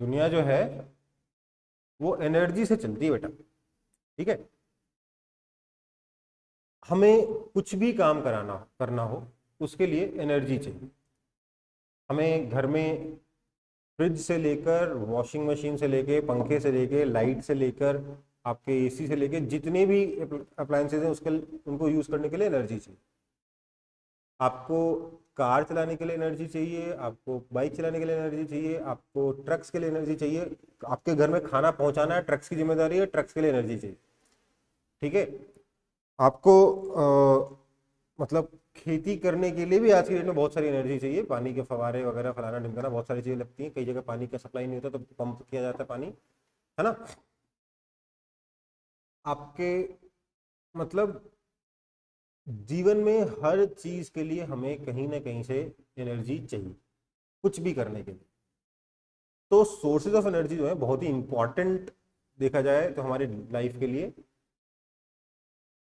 दुनिया जो है वो एनर्जी से चलती है बेटा। ठीक है। हमें कुछ भी काम करना हो उसके लिए एनर्जी चाहिए। हमें घर में फ्रिज से लेकर वॉशिंग मशीन से लेके पंखे से लेके लाइट से लेकर आपके एसी से लेके जितने भी अप्लायंसेज हैं उसके उनको यूज करने के लिए एनर्जी चाहिए। आपको कार चलाने के लिए एनर्जी चाहिए, आपको बाइक चलाने के लिए एनर्जी चाहिए, आपको ट्रक्स के लिए एनर्जी चाहिए। आपके घर में खाना पहुंचाना है, ट्रक्स की जिम्मेदारी है, ट्रक्स के लिए एनर्जी चाहिए। ठीक है। आपको मतलब खेती करने के लिए भी आज की डेट में बहुत सारी एनर्जी चाहिए। पानी के फवारे वगैरह फलाना ढिमकाना बहुत सारी चीजें लगती हैं। कई जगह पानी का सप्लाई नहीं होता तो पंप किया जाता है पानी, है ना। आपके मतलब जीवन में हर चीज के लिए हमें कहीं ना कहीं से एनर्जी चाहिए, कुछ भी करने के लिए। तो सोर्सेज ऑफ एनर्जी जो है बहुत ही इंपॉर्टेंट देखा जाए तो हमारी लाइफ के लिए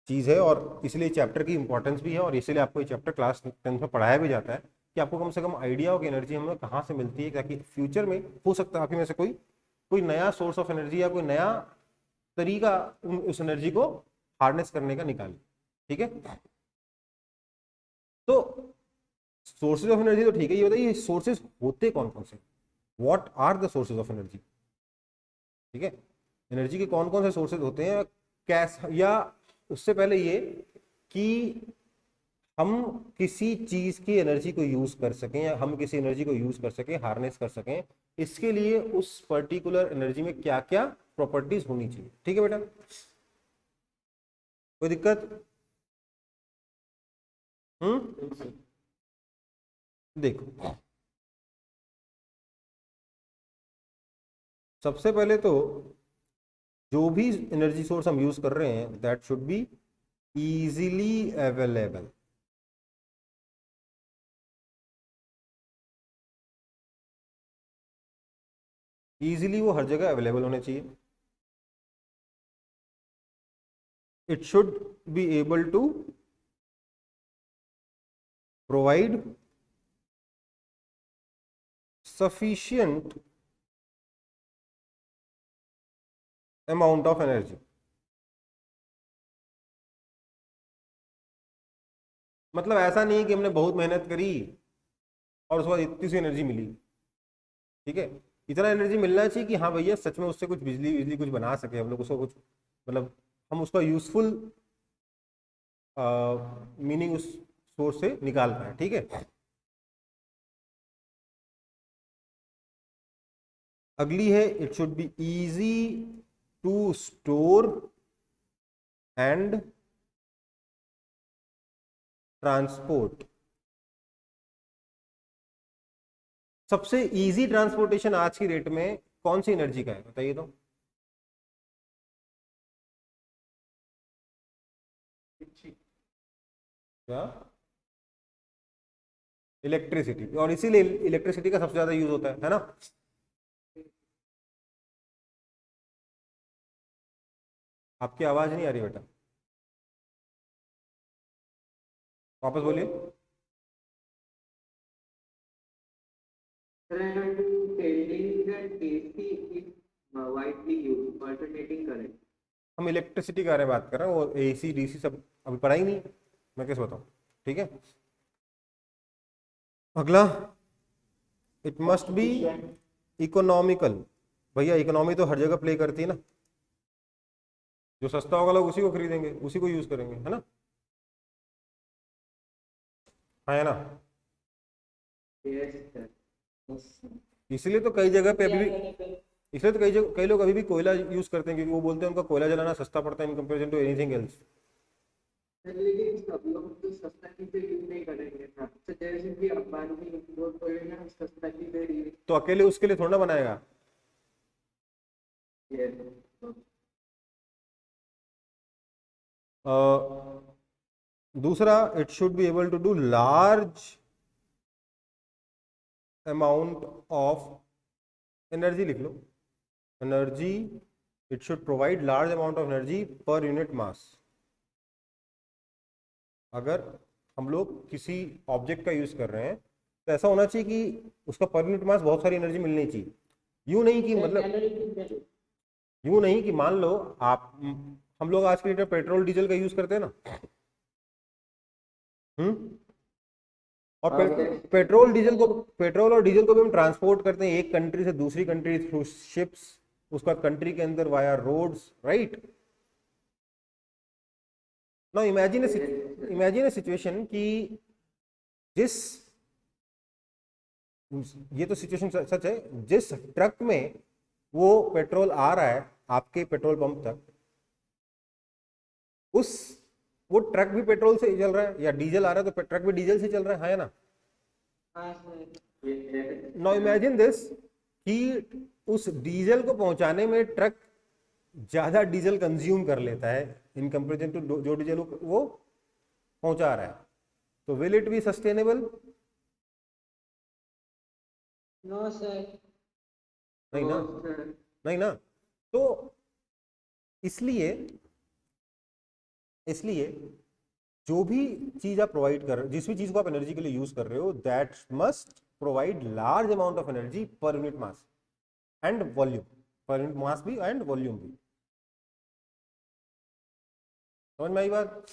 चीज़ है, और इसलिए चैप्टर की इंपॉर्टेंस भी है, और इसीलिए आपको ये चैप्टर क्लास 10th में पढ़ाया भी जाता है कि आपको कम से कम आइडिया हो कि एनर्जी हमें कहाँ से मिलती है, ताकि फ्यूचर में हो सकता है आप ही में से कोई कोई नया सोर्स ऑफ एनर्जी या कोई नया तरीका उस एनर्जी को हार्नेस करने का निकाले। ठीक है। तो सोर्सेज ऑफ एनर्जी तो ठीक है, ये बताइए सोर्सेज होते कौन कौन से, what are the sources of energy. ठीक है। एनर्जी के कौन कौन से सोर्सेज होते हैं, कैस या उससे पहले ये कि हम किसी चीज की एनर्जी को यूज कर सकें या हम किसी एनर्जी को यूज कर सकें, हार्नेस कर सकें, इसके लिए उस पर्टिकुलर एनर्जी में क्या क्या प्रॉपर्टीज होनी चाहिए। ठीक है बेटा, कोई दिक्कत? देखो, सबसे पहले तो जो भी एनर्जी सोर्स हम यूज कर रहे हैं that should be easily available. Easily वो हर जगह अवेलेबल होने चाहिए। It should be able to provide sufficient amount of energy। मतलब ऐसा नहीं कि हमने बहुत मेहनत करी और उसके बाद इतनी सी एनर्जी मिली। ठीक है। इतना एनर्जी मिलना चाहिए कि हाँ भैया सच में उससे कुछ बिजली बिजली कुछ बना सके हम लोग, उसको कुछ मतलब हम उसका यूजफुल मीनिंग उस सोर्स से निकाल पाए। ठीक है। अगली है it should be easy to store and transport. सबसे इजी ट्रांसपोर्टेशन आज की डेट में कौन सी एनर्जी का है बताइए तो। क्या? इलेक्ट्रिसिटी, और इसीलिए इलेक्ट्रिसिटी का सबसे ज्यादा यूज होता है ना। आपकी आवाज नहीं आ रही बेटा, वापस बोलिए। Telling that AC is widely used, alternating current. हम इलेक्ट्रिसिटी के बारे में बात कर रहे हैं, वो एसी डीसी सब अभी पढ़ा ही नहीं, मैं कैसे बताऊं। ठीक है। अगला, इट मस्ट बी इकोनॉमिकल। भैया इकोनॉमी तो हर जगह प्ले करती है ना, जो सस्ता होगा लोग उसी को खरीदेंगे, उसी को यूज करेंगे, है ना। हाँ है ना। Yes, sir. इसलिए तो कई जगह पे अभी भी, इसलिए तो कई जगह कई लोग अभी भी कोयला यूज करते हैं, क्योंकि वो बोलते हैं उनका कोयला जलाना सस्ता पड़ता है in comparison to anything else. लेकिन सब लोग तो सस्ता चीजें यूज नहीं करेंगे ना, तो जैसे कि अंबानी वो कोई ना सस्ता चीजें यूज। तो अकेले उसके लिए थोड़ा ना बनाएगा। अ, दूसरा, it should be able to do large amount of energy, लिख लो energy, it should provide large amount of energy per unit mass. अगर हम लोग किसी ऑब्जेक्ट का यूज कर रहे हैं तो ऐसा होना चाहिए कि उसका पर यूनिट मास बहुत सारी एनर्जी मिलनी चाहिए। यूं नहीं कि मतलब कैलोरी की वैल्यू। यूं नहीं कि मान लो आप हम लोग आज के डेट में पेट्रोल डीजल का यूज करते हैं ना। हम्म। और पेट्रोल और डीजल को भी हम ट्रांसपोर्ट करते हैं एक कंट्री से दूसरी कंट्री थ्रू शिप्स, उसका कंट्री के अंदर via roads, right. Now imagine a situation कि जिस ये तो सिचुएशन सच है, जिस ट्रक में वो पेट्रोल आ रहा है आपके पेट्रोल पंप तक, उस वो ट्रक भी पेट्रोल से चल रहा है या डीजल आ रहा है तो ट्रक भी डीजल से चल रहा है ना। हाँ सर। नाउ इमेजिन दिस कि उस डीजल को पहुंचाने में ट्रक ज्यादा डीजल कंज्यूम कर लेता है इन कंपेरिजन टू जो डीजल वो पहुंचा रहा है, तो will it be sustainable? No sir. नहीं ना, नहीं ना। तो इसलिए इसलिए जो भी चीज आप प्रोवाइड कर रहे हो, जिस भी चीज को आप एनर्जी के लिए यूज कर रहे हो, that must provide large amount of energy per unit mass and volume, पर यूनिट मास भी एंड वॉल्यूम भी। समझ में आई बात?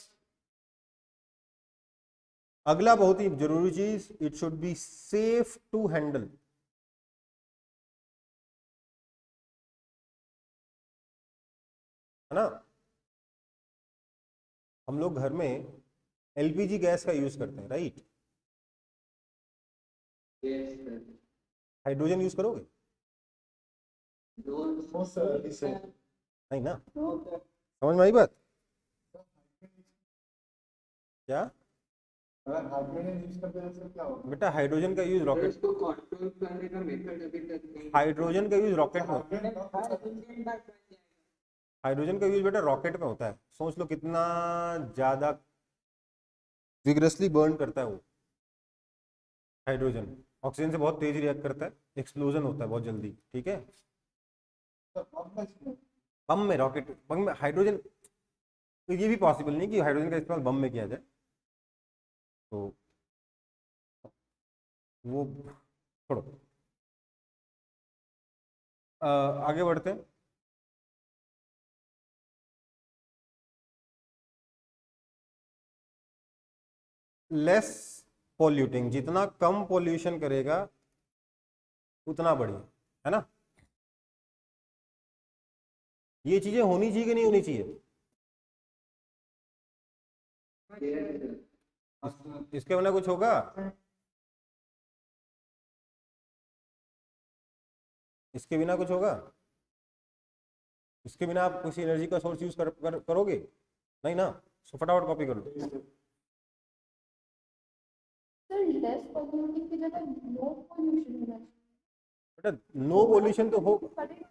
अगला बहुत ही जरूरी चीज, it should be safe to handle. है ना। हम लोग घर में एलपीजी गैस का यूज करते हैं, right. Yes sir. Hydrogen use करोगे? No sir. नहीं ना। No sir. समझ में आई बात? क्या अगर हाइड्रोजन यूज करते हैं तो क्या होगा? बेटा, हाइड्रोजन का यूज सर रॉकेट, इसको कंट्रोल करने का मेथड अभी तक नहीं। हाइड्रोजन का यूज रॉकेट में होता है। हाइड्रोजन हाइड्रोजन का यूज बेटा रॉकेट में होता है। सोच लो कितना ज्यादा विग्रसली बर्न करता है वो हाइड्रोजन। ऑक्सीजन से बहुत तेज रिएक्ट करता है, एक्सप्लोजन होता है बहुत जल्दी, ठीक है। बम में रॉकेट, बम में हाइड्रोजन, तो ये भी पॉसिबल नहीं कि हाइड्रोजन का इस्तेमाल बम में किया जाए, तो वो छोड़ो। आगे बढ़ते हैं। लेस पॉल्यूटिंग, जितना कम पॉल्यूशन करेगा उतना बढ़िया, है ना। ये चीजें होनी चाहिए कि नहीं होनी चाहिए? इसके बिना कुछ होगा? इसके बिना कुछ होगा? इसके बिना आप किसी एनर्जी का सोर्स यूज करोगे? नहीं ना। सो फटाफट कॉपी कर लो। सर लेस पॉल्यूशन की जगह नो पॉल्यूशन होना चाहिए। बेटा नो पॉल्यूशन तो हो, पड़ेगा।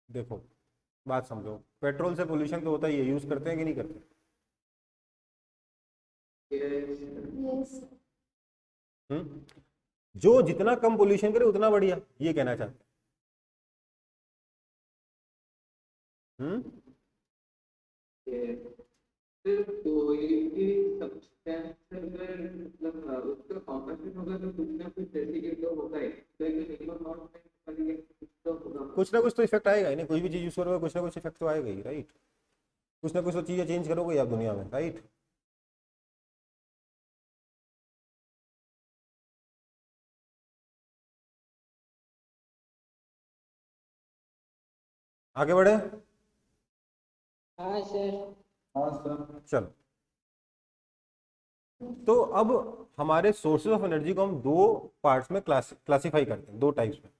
देखो बात समझो, पेट्रोल से पोल्यूशन तो होता ही है, यूज करते हैं कि नहीं करते? यस। जो जितना कम पोल्यूशन करे उतना बढ़िया, ये कहना चाहते हैं। सिर्फ कोई भी सब्सटेंस अगर मतलब उसका कॉम्पोजिशन होगा तो कुछ ना कुछ डेसिकेट तो होगा ही, लेकिन मिनिमम अमाउंट में कुछ तो होगा। कुछ ना कुछ तो इफेक्ट आएगा ही नहीं, कोई भी चीज यूज करोगे कुछ ना कुछ इफेक्ट तो आएगा ही, राइट। कुछ ना कुछ तो चीजें चेंज करोगे आप दुनिया में, राइट। आगे बढ़े। हाँ सर। हाँ सर। चलो, तो अब हमारे सोर्सेज ऑफ एनर्जी को हम दो पार्ट्स में क्लासिफाई करते हैं, दो टाइप्स में।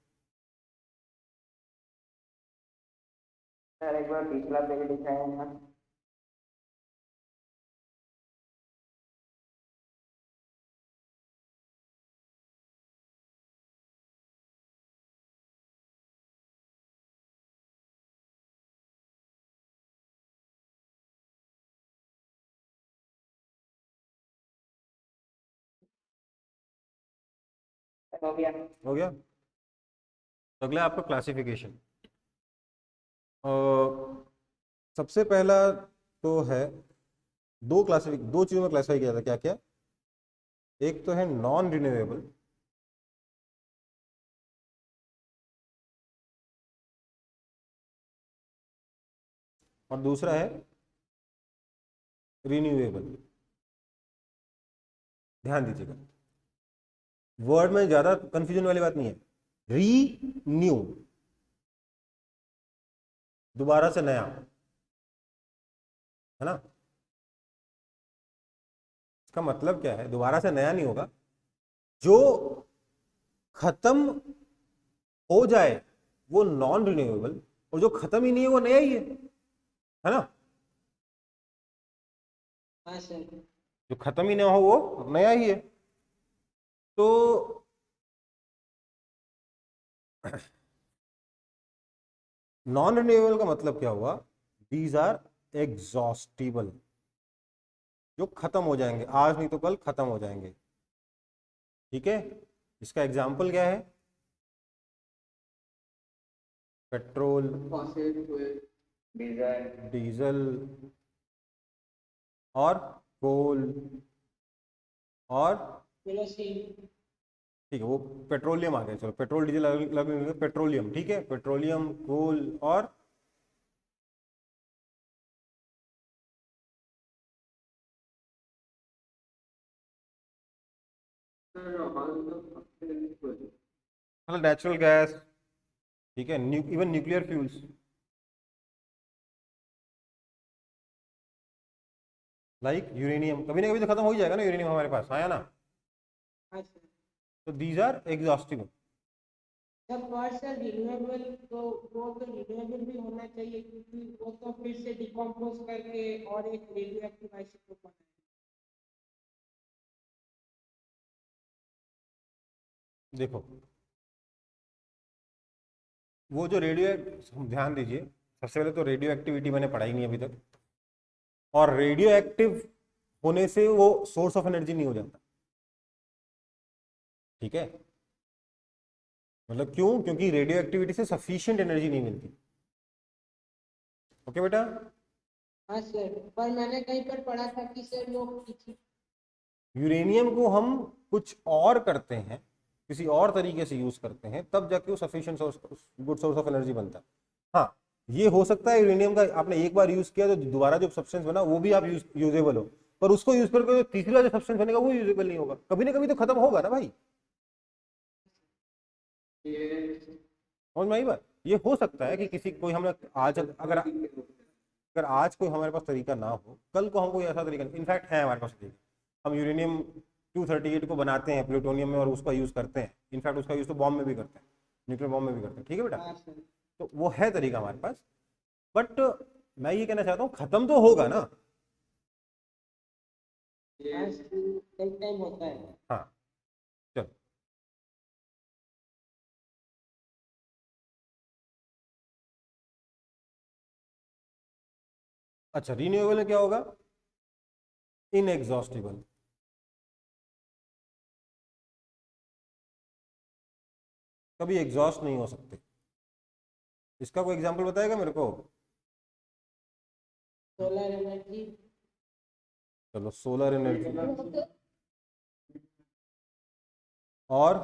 सर एक बार पिछला पेज दिखाएं ना। हो गया। हो गया। तो अगला आपका क्लासिफिकेशन। सबसे पहला तो है, दो चीजों में क्लासिफाई किया था, क्या क्या? एक तो है नॉन रिन्यूएबल और दूसरा है रिन्यूएबल। ध्यान दीजिएगा, वर्ड में ज्यादा कंफ्यूजन वाली बात नहीं है। रीन्यू, दोबारा से नया, है ना। इसका मतलब क्या है, दोबारा से नया नहीं होगा, जो खत्म हो जाए वो नॉन रिन्यूएबल, और जो खत्म ही नहीं है वो नया ही है ना। हाँ सर। जो खत्म ही ना हो वो नया ही है। तो नॉन रिन्यूएबल का मतलब क्या हुआ, दीज आर एग्जॉस्टिबल, जो खत्म हो जाएंगे, आज नहीं तो कल खत्म हो जाएंगे। ठीक है, इसका एग्जाम्पल क्या है, पेट्रोल, फॉसिल फ्यूल, डीजल और कोल और केरोसिन। ठीक है, वो पेट्रोलियम आ गया, चलो पेट्रोल डीजल अलग, पेट्रोलियम, ठीक है, पेट्रोलियम, कोल और मतलब नेचुरल गैस, ठीक है, even nuclear fuels like uranium, कभी ना कभी तो खत्म हो ही जाएगा ना यूरेनियम हमारे पास, आया ना। हाँ सर। तो दीज आर एग्जॉस्टिबल। जब पर सर रिन्यूएबल, तो वो तो रिन्यूएबल भी होना चाहिए, क्योंकि वो तो फिर से डिकम्पोज करके और एक रेडियो एक्टिव आइसोटोप बनाए। देखो, वो जो रेडियो, ध्यान दीजिए, सबसे पहले तो रेडियो एक्टिविटी मैंने पढ़ाई नहीं अभी तक, और रेडियो एक्टिव होने से वो सोर्स ऑफ एनर्जी नहीं हो जाता। ठीक है, मतलब क्यों, क्योंकि रेडियो एक्टिविटी से सफिशिएंट एनर्जी नहीं मिलती। ओके बेटा। हाँ सर, पर मैंने कहीं पर पढ़ा था कि सर लोग यूरेनियम को हम कुछ और करते हैं, किसी और तरीके से यूज करते हैं, तब जाके वो sufficient source, good source of energy बनता है। हाँ, ये हो सकता है यूरेनियम का आपने एक बार यूज किया तो दोबारा जो सब्सटेंस बना वो भी आप यूजेबल हो, पर उसको यूज करके तीसरी बार जो सब्सटेंस बनेगा वो यूजेबल नहीं होगा, कभी ना कभी तो खत्म होगा ना भाई। समझ में आई बात। ये हो सकता है कि किसी कोई हमने आज, अगर आज कोई हमारे पास तरीका ना हो, कल को हम कोई ऐसा तरीका, इनफैक्ट है हमारे पास तरीका, हम यूरेनियम 238 को बनाते हैं प्लूटोनियम में और उसका यूज करते हैं, इनफैक्ट उसका यूज तो बॉम्ब में भी करते हैं, न्यूक्लियर बॉम्ब में भी करते हैं। ठीक है बेटा, तो वो है तरीका हमारे पास, बट मैं ये कहना चाहता हूँ खत्म तो होगा ना। टाइम होता है। हाँ, चलो, अच्छा, रिन्यूएबल में क्या होगा, इनएग्जॉस्टिबल, कभी एग्जॉस्ट नहीं हो सकते। इसका कोई एग्जांपल बताएगा मेरे को। Solar energy. चलो, सोलर एनर्जी water, और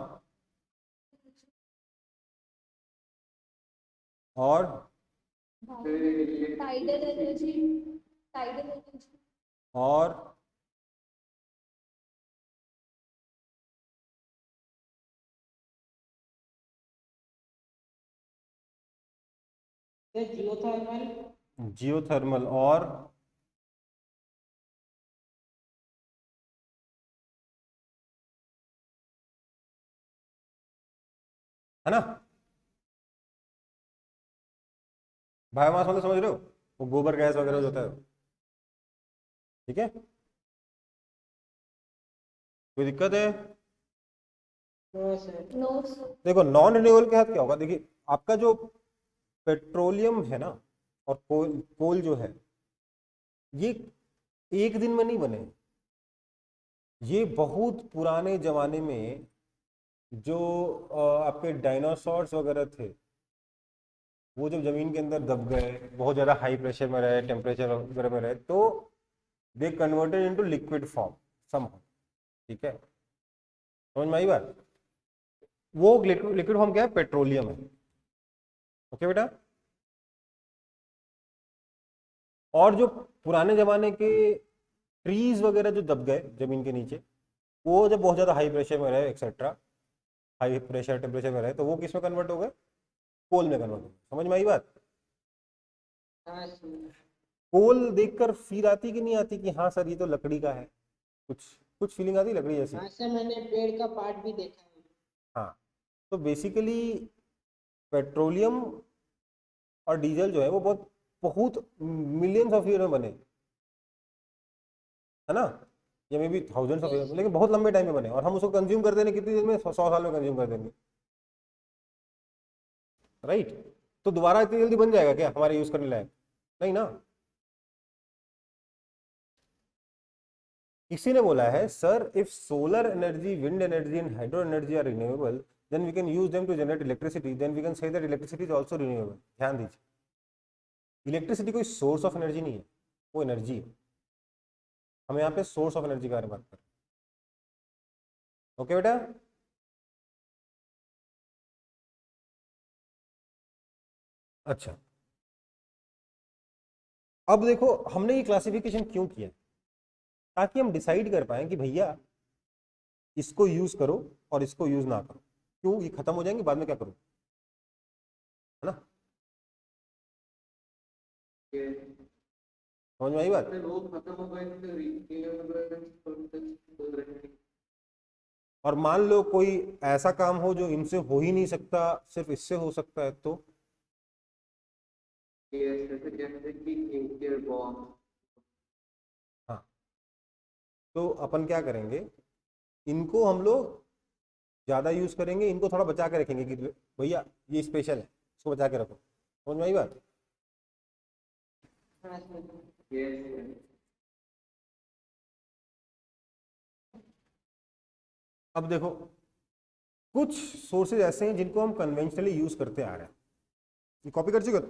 और tidal energy, tidal energy, और जियोथर्मल। जियोथर्मल और है ना, बायोमास मतलब समझ रहे हो, वो गोबर गैस वगैरह जो होता है। ठीक है, कोई दिक्कत है। No sir. no sir, देखो, नॉन रिन्यूएबल के साथ क्या होगा, देखिए आपका जो पेट्रोलियम है ना और कोल, कोल जो है, ये एक दिन में नहीं बने, ये बहुत पुराने जमाने में जो आपके डायनासोर्स वगैरह थे, वो जब जमीन के अंदर दब गए, बहुत ज़्यादा हाई प्रेशर में रहे, टेम्परेचर वगैरह में रहे, तो they converted into liquid form some. ठीक है, समझ में आई बात। वो लिक्विड फॉर्म क्या है, पेट्रोलियम है। ओके बेटा, और जो पुराने जमाने के ट्रीज वगैरह जो दब गए जमीन के नीचे, वो जब बहुत ज़्यादा हाई प्रेशर में रहे एक्सेट्रा, हाई प्रेशर टेम्परेचर में रहे, तो वो किस में कन्वर्ट हो गए? कोल में कन्वर्ट हो गए। समझ में आई बात? हाँ सर। कोल देखकर फील आती कि नहीं आती कि हाँ सर ये तो लकड़ी का है? कुछ कुछ फीलिंग आती लकड़ी जैसी? हाँ सर, मैंने पेड़ का पार्ट भी देखा है। हाँ, तो बेसिकली पेट्रोलियम और डीजल जो है वो बहुत बहुत मिलियंस ऑफ ईयर में बने, है ना, या may be thousands of year में, लेकिन बहुत लंबे टाइम में बने, और हम उसको कंज्यूम कर देंगे कितनी देर में? 100 साल में कंज्यूम कर देंगे, राइट? तो दोबारा इतनी जल्दी बन जाएगा क्या हमारे यूज करने लायक? नहीं ना। किसी ने बोला है sir, if solar energy, wind energy and hydro energy are renewable, then we can use them to generate electricity, then we can say that electricity is also renewable. ध्यान दीजिए, इलेक्ट्रिसिटी कोई सोर्स ऑफ एनर्जी नहीं है, वो energy है। हम यहाँ पे सोर्स ऑफ एनर्जी के बारे में बात कर रहे हैं। ओके बेटा, अच्छा, अब देखो हमने ये क्लासिफिकेशन क्यों किया, ताकि हम डिसाइड कर पाए कि भैया इसको यूज करो और इसको यूज ना करो। क्यों? ये खत्म हो जाएंगे, बाद में क्या करो, है ना? ये समझ में आई बात? वो खत्म हो गए तो रिन्यूएबल। और मान लो कोई ऐसा काम हो जो इनसे हो ही नहीं सकता, सिर्फ इससे हो सकता है, तो जैसे कहते हैं कि न्यूक्लियर बॉम्ब। हाँ, तो अपन क्या करेंगे, इनको हम लोग ज़्यादा यूज़ करेंगे, इनको थोड़ा बचा के रखेंगे कि भैया ये स्पेशल है, इसको बचा के रखो। समझ में आई बात? हाँ सर। अब देखो, कुछ सोर्सेज ऐसे हैं जिनको हम कन्वेंशनली यूज़ करते आ रहे हैं। ये कॉपी कर चुके हो?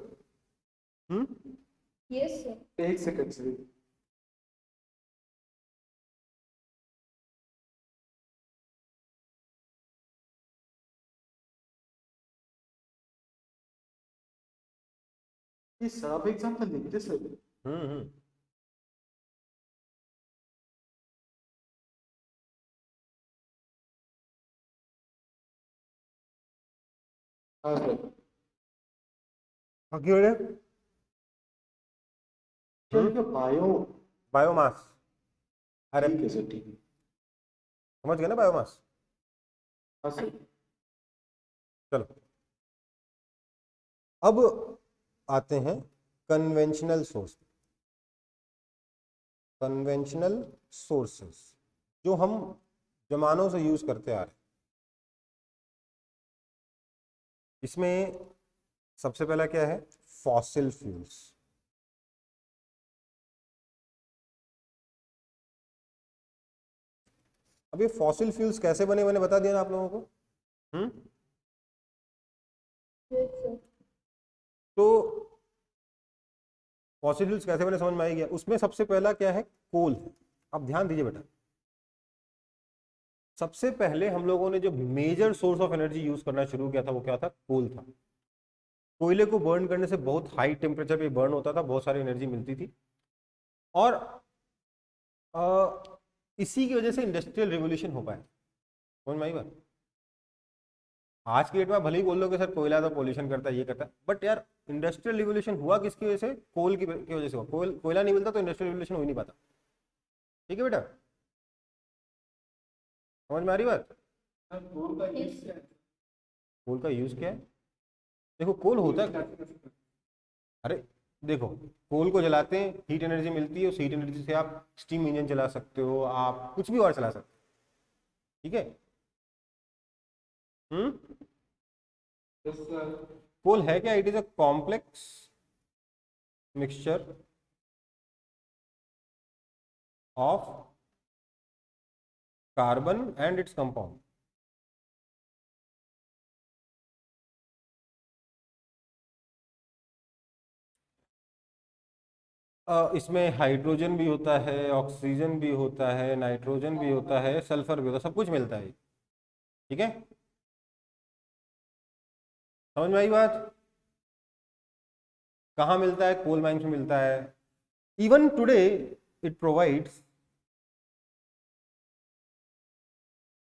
Yes sir. एक सेकंड से ये सब एग्जांपल लिखते सर। हम्म। हाँ सर। बाकी बड़े क्या बायो? बायोमास, अरे ठीक है सर, ठीक है। समझ गए ना बायोमास? हाँ सर। चलो, अब आते हैं कन्वेंशनल सोर्स। कन्वेंशनल सोर्सेस जो हम जमानों से यूज करते आ रहे हैं, इसमें सबसे पहला क्या है? Fossil fuels. अब ये फॉसिल फ्यूल्स कैसे बने, मैंने बता दिया ना आप लोगों को। Yes sir. तो फॉसिल फ्यूल्स कैसे बने समझ में आई गया। उसमें सबसे पहला क्या है? कोल। अब ध्यान दीजिए बेटा, सबसे पहले हम लोगों ने जो major source of energy use करना शुरू किया था वो क्या था? कोल था। कोयले को बर्न करने से बहुत हाई टेम्परेचर पे बर्न होता था, बहुत सारी एनर्जी मिलती थी, और इसी की वजह से इंडस्ट्रियल रिवोल्यूशन हो पाया। समझ में आई बात? आज की डेट में भले ही बोल लो कि सर कोयला तो पोल्यूशन करता है, ये करता है, बट यार इंडस्ट्रियल रिवोल्यूशन हुआ किसकी वजह से? कोल की वजह से हुआ। कोयला नहीं मिलता तो इंडस्ट्रियल रिवोल्यूशन हो ही नहीं पाता। ठीक है बेटा, समझ में आ रही बात? कोल का यूज क्या है? देखो कोल होता है, अरे देखो, कोल को जलाते हैं, हीट एनर्जी मिलती है, उस हीट एनर्जी से आप स्टीम इंजन चला सकते हो, आप कुछ भी और चला सकते हो। ठीक है? कोल है क्या? It is a complex mixture of carbon and its compound. इसमें हाइड्रोजन भी होता है, ऑक्सीजन भी होता है, नाइट्रोजन भी होता है, सल्फर भी होता है, सब कुछ मिलता है। ठीक है, समझ में आई बात? कहाँ मिलता है? कोल माइंस में मिलता है, even today it provides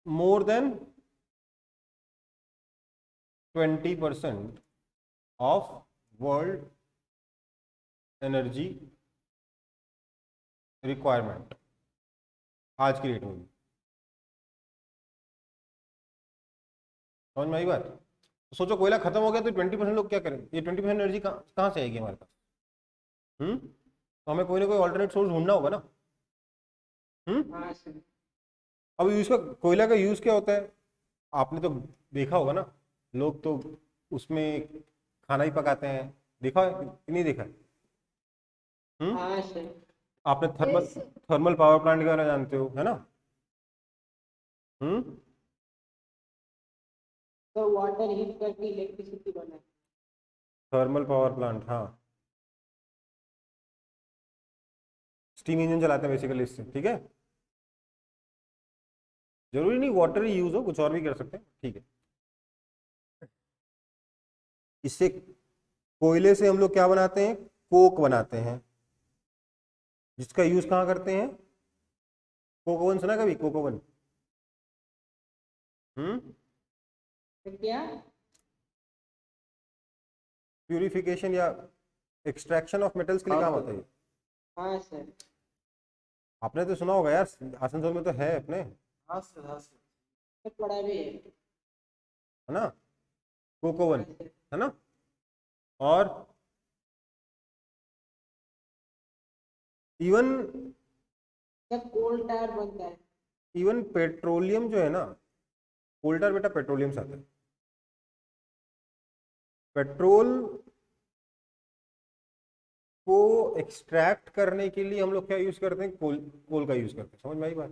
more than 20% of world energy requirement आज की डेट में भी। समझ में आई बात? तो सोचो कोयला खत्म हो गया तो 20% लोग क्या करें? ये 20% एनर्जी कहाँ से आएगी हमारे पास? तो हमें कोई ना कोई ऑल्टरनेट सोर्स ढूंढना होगा ना। हाँ सर। अब इसका कोयला का यूज क्या होता है? आपने तो देखा होगा ना, लोग तो उसमें खाना ही पकाते हैं, देखा है कि नहीं देखा है? हाँ सर। आपने थर्मल पावर प्लांट के बारे में जानते हो, है ना? तो वाटर हीट करके इलेक्ट्रिसिटी बना। थर्मल पावर प्लांट, हाँ, स्टीम इंजन चलाते हैं बेसिकली इससे, ठीक है? जरूरी नहीं वाटर ही यूज हो, कुछ और भी कर सकते हैं, ठीक है? इससे कोयले से हम लोग क्या बनाते हैं? कोक बनाते हैं, जिसका यूज कहाँ करते हैं? कोकोवन सुना कभी? कोकोवन? तो क्या? प्यूरिफिकेशन या एक्सट्रैक्शन ऑफ मेटल्स के लिए काम आता है ये। हाँ सर। आपने तो सुना होगा यार, आसनसोल में तो है अपने, हाँ सर, हाँ सर। तो पढ़ा भी है। है ना? कोकोवन, है ना? और इवन कोल टायर बनता है। इवन पेट्रोलियम जो है ना, कोल टायर बेटा पेट्रोलियम से आता है। पेट्रोल को एक्सट्रैक्ट करने के लिए हम लोग क्या यूज करते हैं? कोल का यूज करते हैं। समझ में आई बात?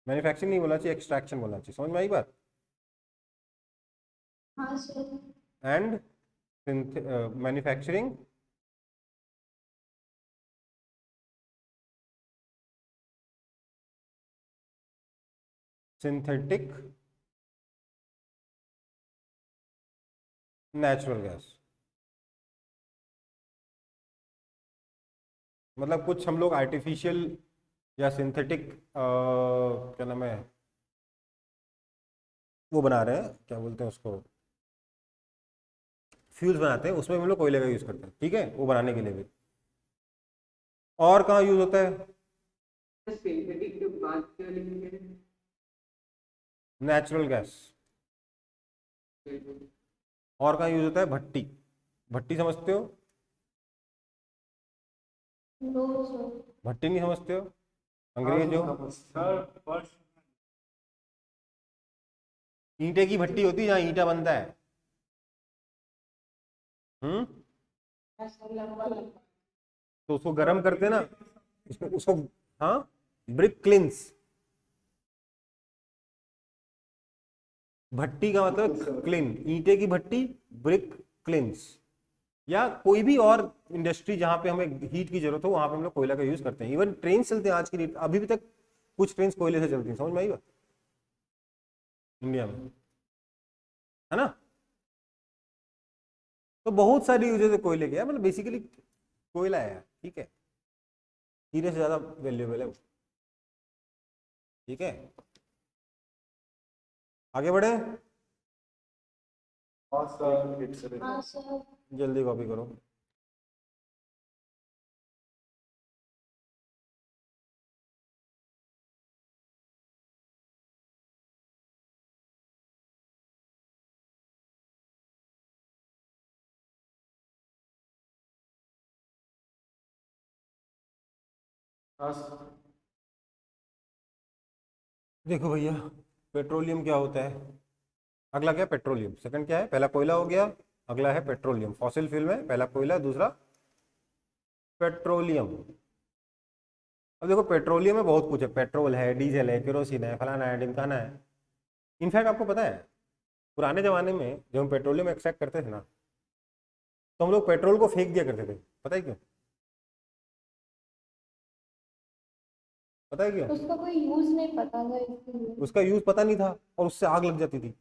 मैन्युफैक्चरिंग नहीं बोलना चाहिए, एक्सट्रैक्शन बोलना चाहिए। समझ में आई बात? हाँ sir. And manufacturing synthetic natural gas. मतलब कुछ हम लोग आर्टिफिशियल या सिंथेटिक क्या नाम है वो बना रहे हैं, क्या बोलते हैं उसको, फ्यूल्स बनाते हैं, उसमें हम लोग कोयले का यूज करते हैं, ठीक है? वो बनाने के लिए भी। और कहाँ यूज होता है? सिंथेटिक की बात कर रही है। Natural gas. और कहाँ यूज होता है? भट्टी। भट्टी समझते हो? No sir. भट्टी नहीं समझते हो? अंग्रेज हो? सर, ईंटे की भट्टी होती है जहाँ ईंटा बनता है। हाँ सर, लंबा लंबा। तो उसको गर्म करते हैं ना, उसको हाँ, ब्रिक क्लिंस। भट्टी का मतलब क्लिन, ईंटे की भट्टी, ब्रिक क्लिंस। या कोई भी और इंडस्ट्री जहां पे हमें हीट की जरूरत हो वहां पे हम लोग कोयला का यूज करते हैं। इवन ट्रेन चलते हैं आज की डेट, अभी भी तक कुछ ट्रेन कोयले से चलती हैं। समझ में आई बात? इंडिया में, है ना? तो बहुत सारी यूजेस है कोयले के, मतलब बेसिकली कोयला है, ठीक है? हीरे से ज्यादा वैल्यूएबल है वो, ठीक है? आगे बढ़े, हाँ सर, it's a हाँ सर। जल्दी कॉपी करो। हाँ सर। देखो भैया, पेट्रोलियम क्या होता है? अगला क्या? पेट्रोलियम। सेकंड क्या है? पहला कोयला हो गया, अगला है पेट्रोलियम। फॉसिल फ्यूल में पहला कोयला, दूसरा पेट्रोलियम। अब देखो पेट्रोलियम में बहुत कुछ है, पेट्रोल है, डीजल है, केरोसिन है, फलाना है, ढिमकाना है। इनफैक्ट आपको पता है पुराने जमाने में जब हम पेट्रोलियम एक्सट्रैक्ट करते थे ना, तो हम लोग पेट्रोल को फेंक दिया करते थे। पता है क्यों? पता है क्यों? उसका कोई यूज नहीं पता था इसलिए। उसका यूज पता नहीं था और उससे आग लग जाती थी।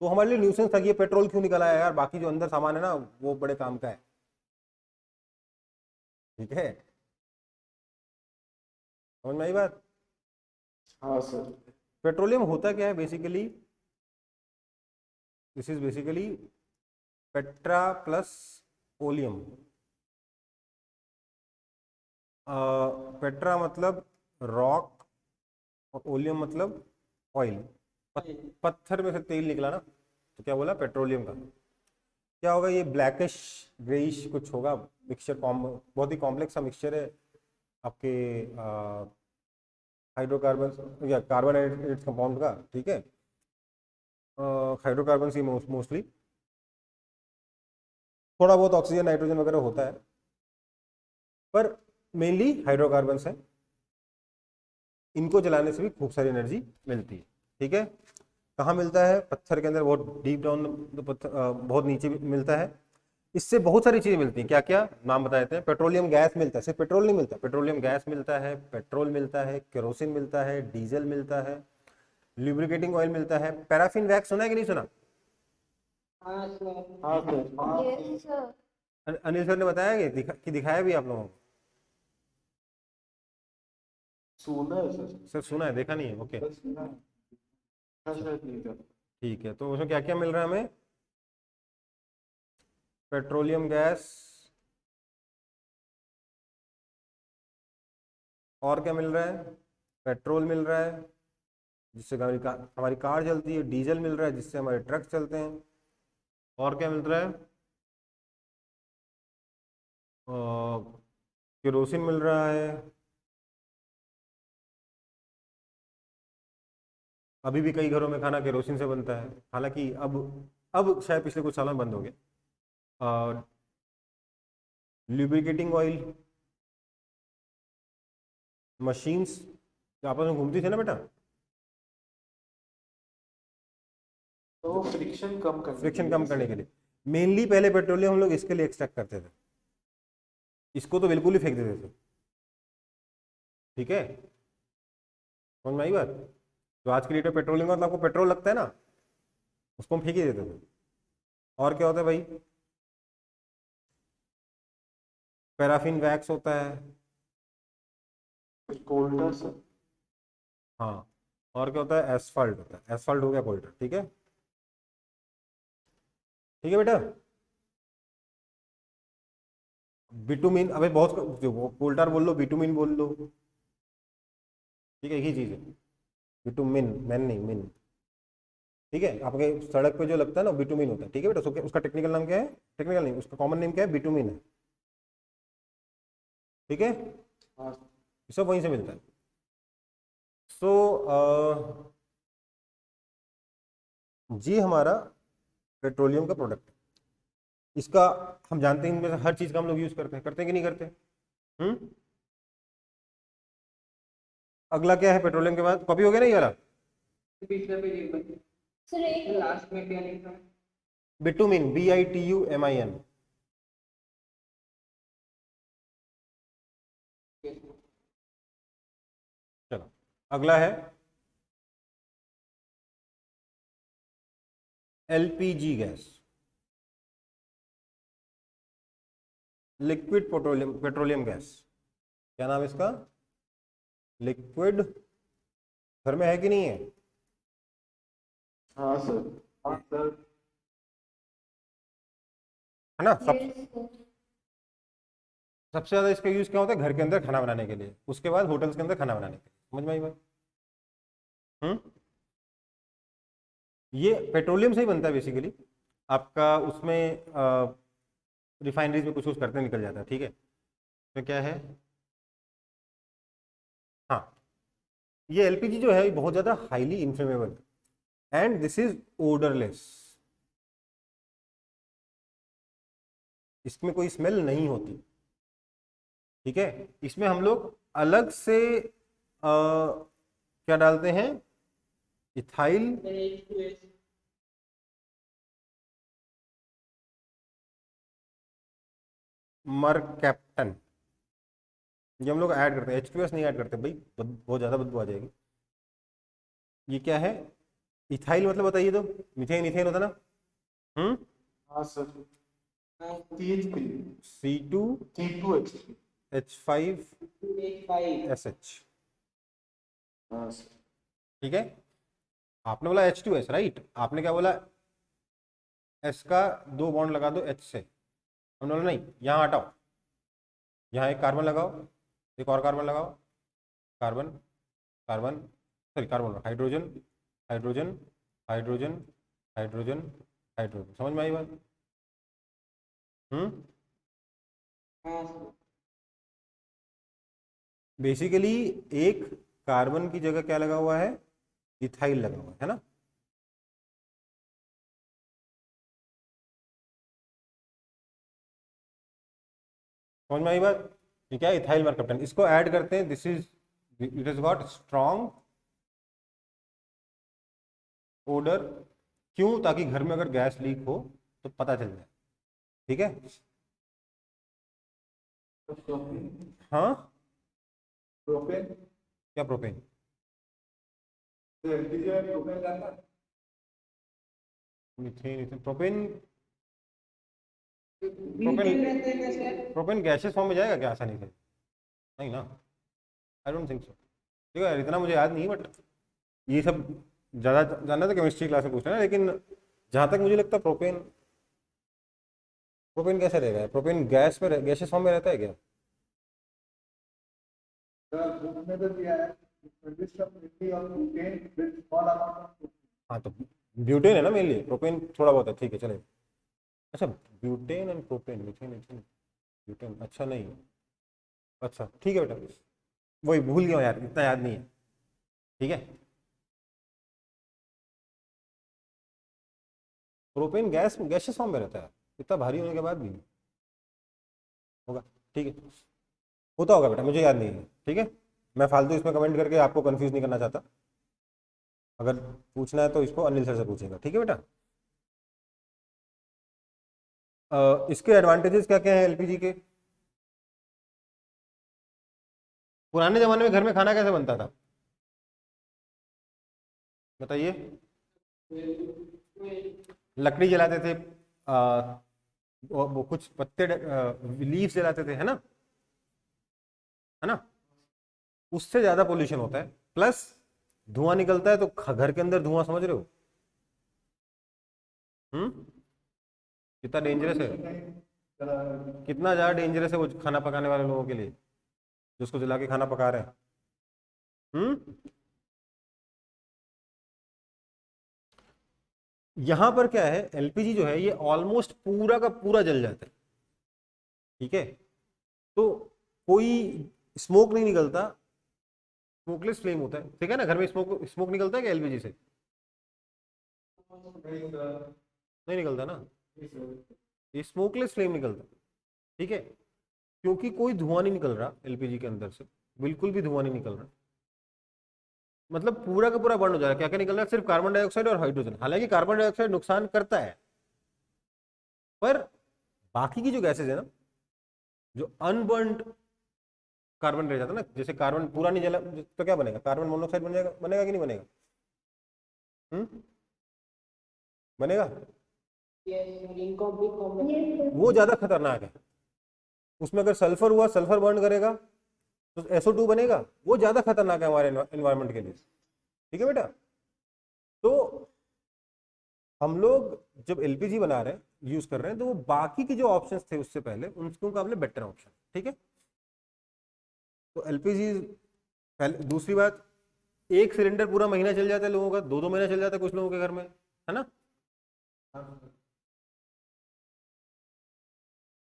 तो हमारे लिए न्यूसेंस था कि ये पेट्रोल क्यों निकला है यार, बाकी जो अंदर सामान है ना वो बड़े काम का है। ठीक है, समझ में आई बात। हाँ सर। पेट्रोलियम होता क्या है basically, this is basically Petra plus oleum. Petra मतलब रॉक और ओलियम मतलब ऑयल। पत्थर में से तेल निकला ना, तो क्या बोला, पेट्रोलियम का। क्या होगा, ये ब्लैकिश ग्रेइश कुछ होगा मिक्सचर, बहुत ही कॉम्प्लेक्स सा मिक्सचर है आपके हाइड्रोकार्बन या कार्बन कंपाउंड का। ठीक है, हाइड्रोकार्बन ही मोस्टली, थोड़ा बहुत ऑक्सीजन नाइट्रोजन वगैरह होता है, पर मेनली हाइड्रोकार्बन है। इनको जलाने से भी खूब सारी एनर्जी मिलती है। ठीक है, कहाँ मिलता है, पत्थर के अंदर, बहुत डीप डाउन, बहुत नीचे भी मिलता है। इससे बहुत सारी चीजें मिलती हैं, क्या क्या नाम बता देते हैं। पेट्रोलियम गैस मिलता है, सिर्फ पेट्रोल नहीं मिलता, पेट्रोलियम गैस मिलता है, पेट्रोल मिलता है, केरोसिन मिलता है, डीजल मिलता है, लुब्रिकेटिंग ऑयल मिलता है। पैराफिन वैक्स सुना है कि नहीं सुना? हाँ सर। हाँ sir. Yes, sir. Anil sir ने बताया कि दिखाया भी आप लोगों को? सुना है सर। सर सुना है, देखा नहीं है, ओके। बस सुना है। हाँ सर, ठीक है। ठीक है, तो उसमें क्या क्या मिल रहा है हमें, पेट्रोलियम गैस, और क्या मिल रहा है, पेट्रोल मिल रहा है जिससे हमारी कार चलती है, डीजल मिल रहा है जिससे हमारे ट्रक चलते हैं, और क्या मिल रहा है, केरोसिन मिल रहा है। अभी भी कई घरों में खाना केरोसिन से बनता है, हालांकि अब शायद पिछले कुछ सालों में बंद हो गया। लुब्रिकेटिंग ऑयल, मशीन्स जो आपस में घूमती थी ना बेटा, तो फ्रिक्शन कम करने फ्रिक्शन कम करने के लिए मेनली पहले पेट्रोलियम हम लोग इसके लिए एक्सट्रैक्ट करते थे, इसको तो बिल्कुल ही फेंक देते थे। ठीक है, समझ में आई बात। जो आज की डेट में पेट्रोलियम का मतलब आपको पेट्रोल लगता है ना, उसको हम फेंक ही देते थे। और क्या होता है भाई, पैराफिन वैक्स होता है, कोल्डर सर। हाँ, और क्या होता है, एसफाल्ट होता है, एसफाल्ट हो गया कोल्डर। ठीक है, ठीक है बेटा। बिटुमिन, अबे बहुत कोल्टार बोल लो, बिटुमिन बोल लो, ठीक है, एक ही चीज है, बिटुमिन, मैन नहीं, मिन। ठीक है, आपके सड़क पे जो लगता है ना बिटुमिन होता है। ठीक है बेटा, उसका टेक्निकल नाम क्या है, टेक्निकल नहीं, उसका कॉमन नेम क्या है, बिटुमिन है। ठीक है, हाँ ये सब वहीं से मिलता है। सो जी हमारा पेट्रोलियम का प्रोडक्ट है। इसका हम जानते हैं, इनमें से हर चीज का हम लोग यूज करते हैं कि नहीं करते? अगला क्या है पेट्रोलियम के बाद, कॉपी हो गया ना ये वाला, पिछला पेज एक बार Sir, एक लास्ट में क्या लिखा है? Bitumen, BITUMIN। चलो अगला है LPG gas, liquid petroleum gas. क्या नाम है इसका, लिक्विड। घर में है कि नहीं है? हाँ सर। हाँ सर। है ना, yes, sir. सबसे ज्यादा इसका यूज क्या होता है, घर के अंदर खाना बनाने के लिए, उसके बाद होटल्स के अंदर खाना बनाने के लिए। समझ में आई बात? ये पेट्रोलियम से ही बनता है बेसिकली, आपका उसमें रिफाइनरीज में कुछ कुछ करते निकल जाता है। ठीक है, तो क्या है, हाँ, ये LPG जो है बहुत ज्यादा highly inflammable and this is odourless, इसमें कोई स्मेल नहीं होती। ठीक है, इसमें हम लोग अलग से क्या डालते हैं, इथाइल H2S। मरकैप्टन, ये हम लोग ऐड करते हैं, H2S नहीं ऐड करते भाई, बहुत ज़्यादा बदबू आ जाएगी। ये क्या है, इथाइल मतलब बताइए तो, मीथेन इथेन होता ना। हाँ सर, हाँ THP, C2 T2H3। H5 H5 SH। हाँ सर, ठीक है, आपने बोला H2S राइट, आपने क्या बोला, S का 2 बॉन्ड लगा दो H से, हमने बोला नहीं, यहाँ हटाओ, यहाँ एक कार्बन लगाओ, एक और कार्बन लगाओ, carbon carbon, sorry carbon, hydrogen hydrogen hydrogen hydrogen hydrogen, समझ में आई बात? हाँ सर बेसिकली एक कार्बन की जगह क्या लगा हुआ है, इथाइल लगा हुआ है ना। समझ में आई बात? ये क्या है, इथाइल मरकप्टन, इसको ऐड करते हैं, this is, it is got strong odour, क्यों, ताकि घर में अगर गैस लीक हो तो पता चल जाए। ठीक है, हाँ, प्रोपेन, क्या प्रोपेन, एलपीजी में प्रोपेन डालना। मीथेन इथेन, प्रोपेन, मीथेन रहते हैं क्या सर? प्रोपेन गैसेस फॉर्म में जाएगा क्या आसानी से? नहीं ना, आई डोंट थिंक सो। देखो यार, इतना मुझे याद नहीं, बट ये सब ज़्यादा जानना तो केमिस्ट्री क्लास में पूछना है, लेकिन जहाँ तक मुझे लगता है प्रोपेन, प्रोपेन कैसे रहेगा, प्रोपेन गैस में गैसेस फॉर्म में रहता है क्या? सर बुक में तो दिया है, कंसिस्ट ऑफ मिट्टी और propane with small amount of. हाँ तो ब्यूटेन है ना मेनली, प्रोपेन थोड़ा बहुत है, ठीक है चलेगा। अच्छा, butane and propane, methane ethane, butane, अच्छा नहीं, अच्छा ठीक है बेटा, वही भूल गया हूँ यार, इतना याद नहीं है। ठीक है, प्रोपेन गैस गैसेस फॉर्म में रहता है, इतना भारी होने के बाद भी होगा। ठीक है, होता होगा बेटा, मुझे याद नहीं है। ठीक है, मैं फालतू इसमें कमेंट करके आपको कंफ्यूज नहीं करना चाहता, अगर पूछना है तो इसको अनिल सर से पूछेगा। ठीक है बेटा, इसके एडवांटेजेस क्या क्या है एलपीजी के? पुराने जमाने में घर में खाना कैसे बनता था, बताइए? लकड़ी जलाते थे, वो कुछ पत्ते, लीव्स जलाते थे, है ना, उससे ज्यादा पोल्यूशन होता है, प्लस धुआं निकलता है, तो घर के अंदर धुआं, समझ रहे हो? कितना डेंजरस है, कितना ज्यादा डेंजरस है वो खाना पकाने वाले लोगों के लिए, जिसको जला के खाना पका रहे हैं। यहां पर क्या है, एलपीजी जो है ये ऑलमोस्ट पूरा का पूरा जल जाता है। ठीक है, तो कोई स्मोक नहीं निकलता, स्मोकलेस फ्लेम होता है। ठीक है ना, घर में स्मोक स्मोक निकलता है क्या एलपीजी से? नहीं निकलता ना, ये स्मोकलेस फ्लेम निकलता है। ठीक है, क्योंकि कोई धुआं नहीं निकल रहा एलपीजी के अंदर से, बिल्कुल भी धुआं नहीं निकल रहा, मतलब पूरा का पूरा बर्न हो जा रहा है। क्या क्या निकल रहा है, सिर्फ कार्बन डाइऑक्साइड और हाइड्रोजन। हालांकि कार्बन डाइऑक्साइड नुकसान करता है, पर बाकी की जो गैसेज है ना, जो अनबर्न्ड कार्बन रह जाता है ना, जैसे कार्बन पूरा नहीं जला तो क्या बनेगा, कार्बन मोनोऑक्साइड बन जाएगा, बनेगा कि नहीं बनेगा? बनेगा, इनकॉम्प्लीट कॉम्बिनेशन। वो ज्यादा खतरनाक है। उसमें अगर सल्फर हुआ, सल्फर बर्न करेगा तो SO2 बनेगा, वो ज्यादा खतरनाक है हमारे एनवायरनमेंट के लिए। ठीक है बेटा, तो हम लोग जब एलपीजी बना रहे हैं, यूज कर रहे हैं, तो वो बाकी की जो ऑप्शंस थे उससे पहले उनके मुकाबले बेटर ऑप्शन। ठीक है, तो एलपीजी पहले, दूसरी बात, एक सिलेंडर पूरा महीना चल जाता है लोगों का, 2-2 महीना चल जाता है कुछ लोगों के घर में, है ना।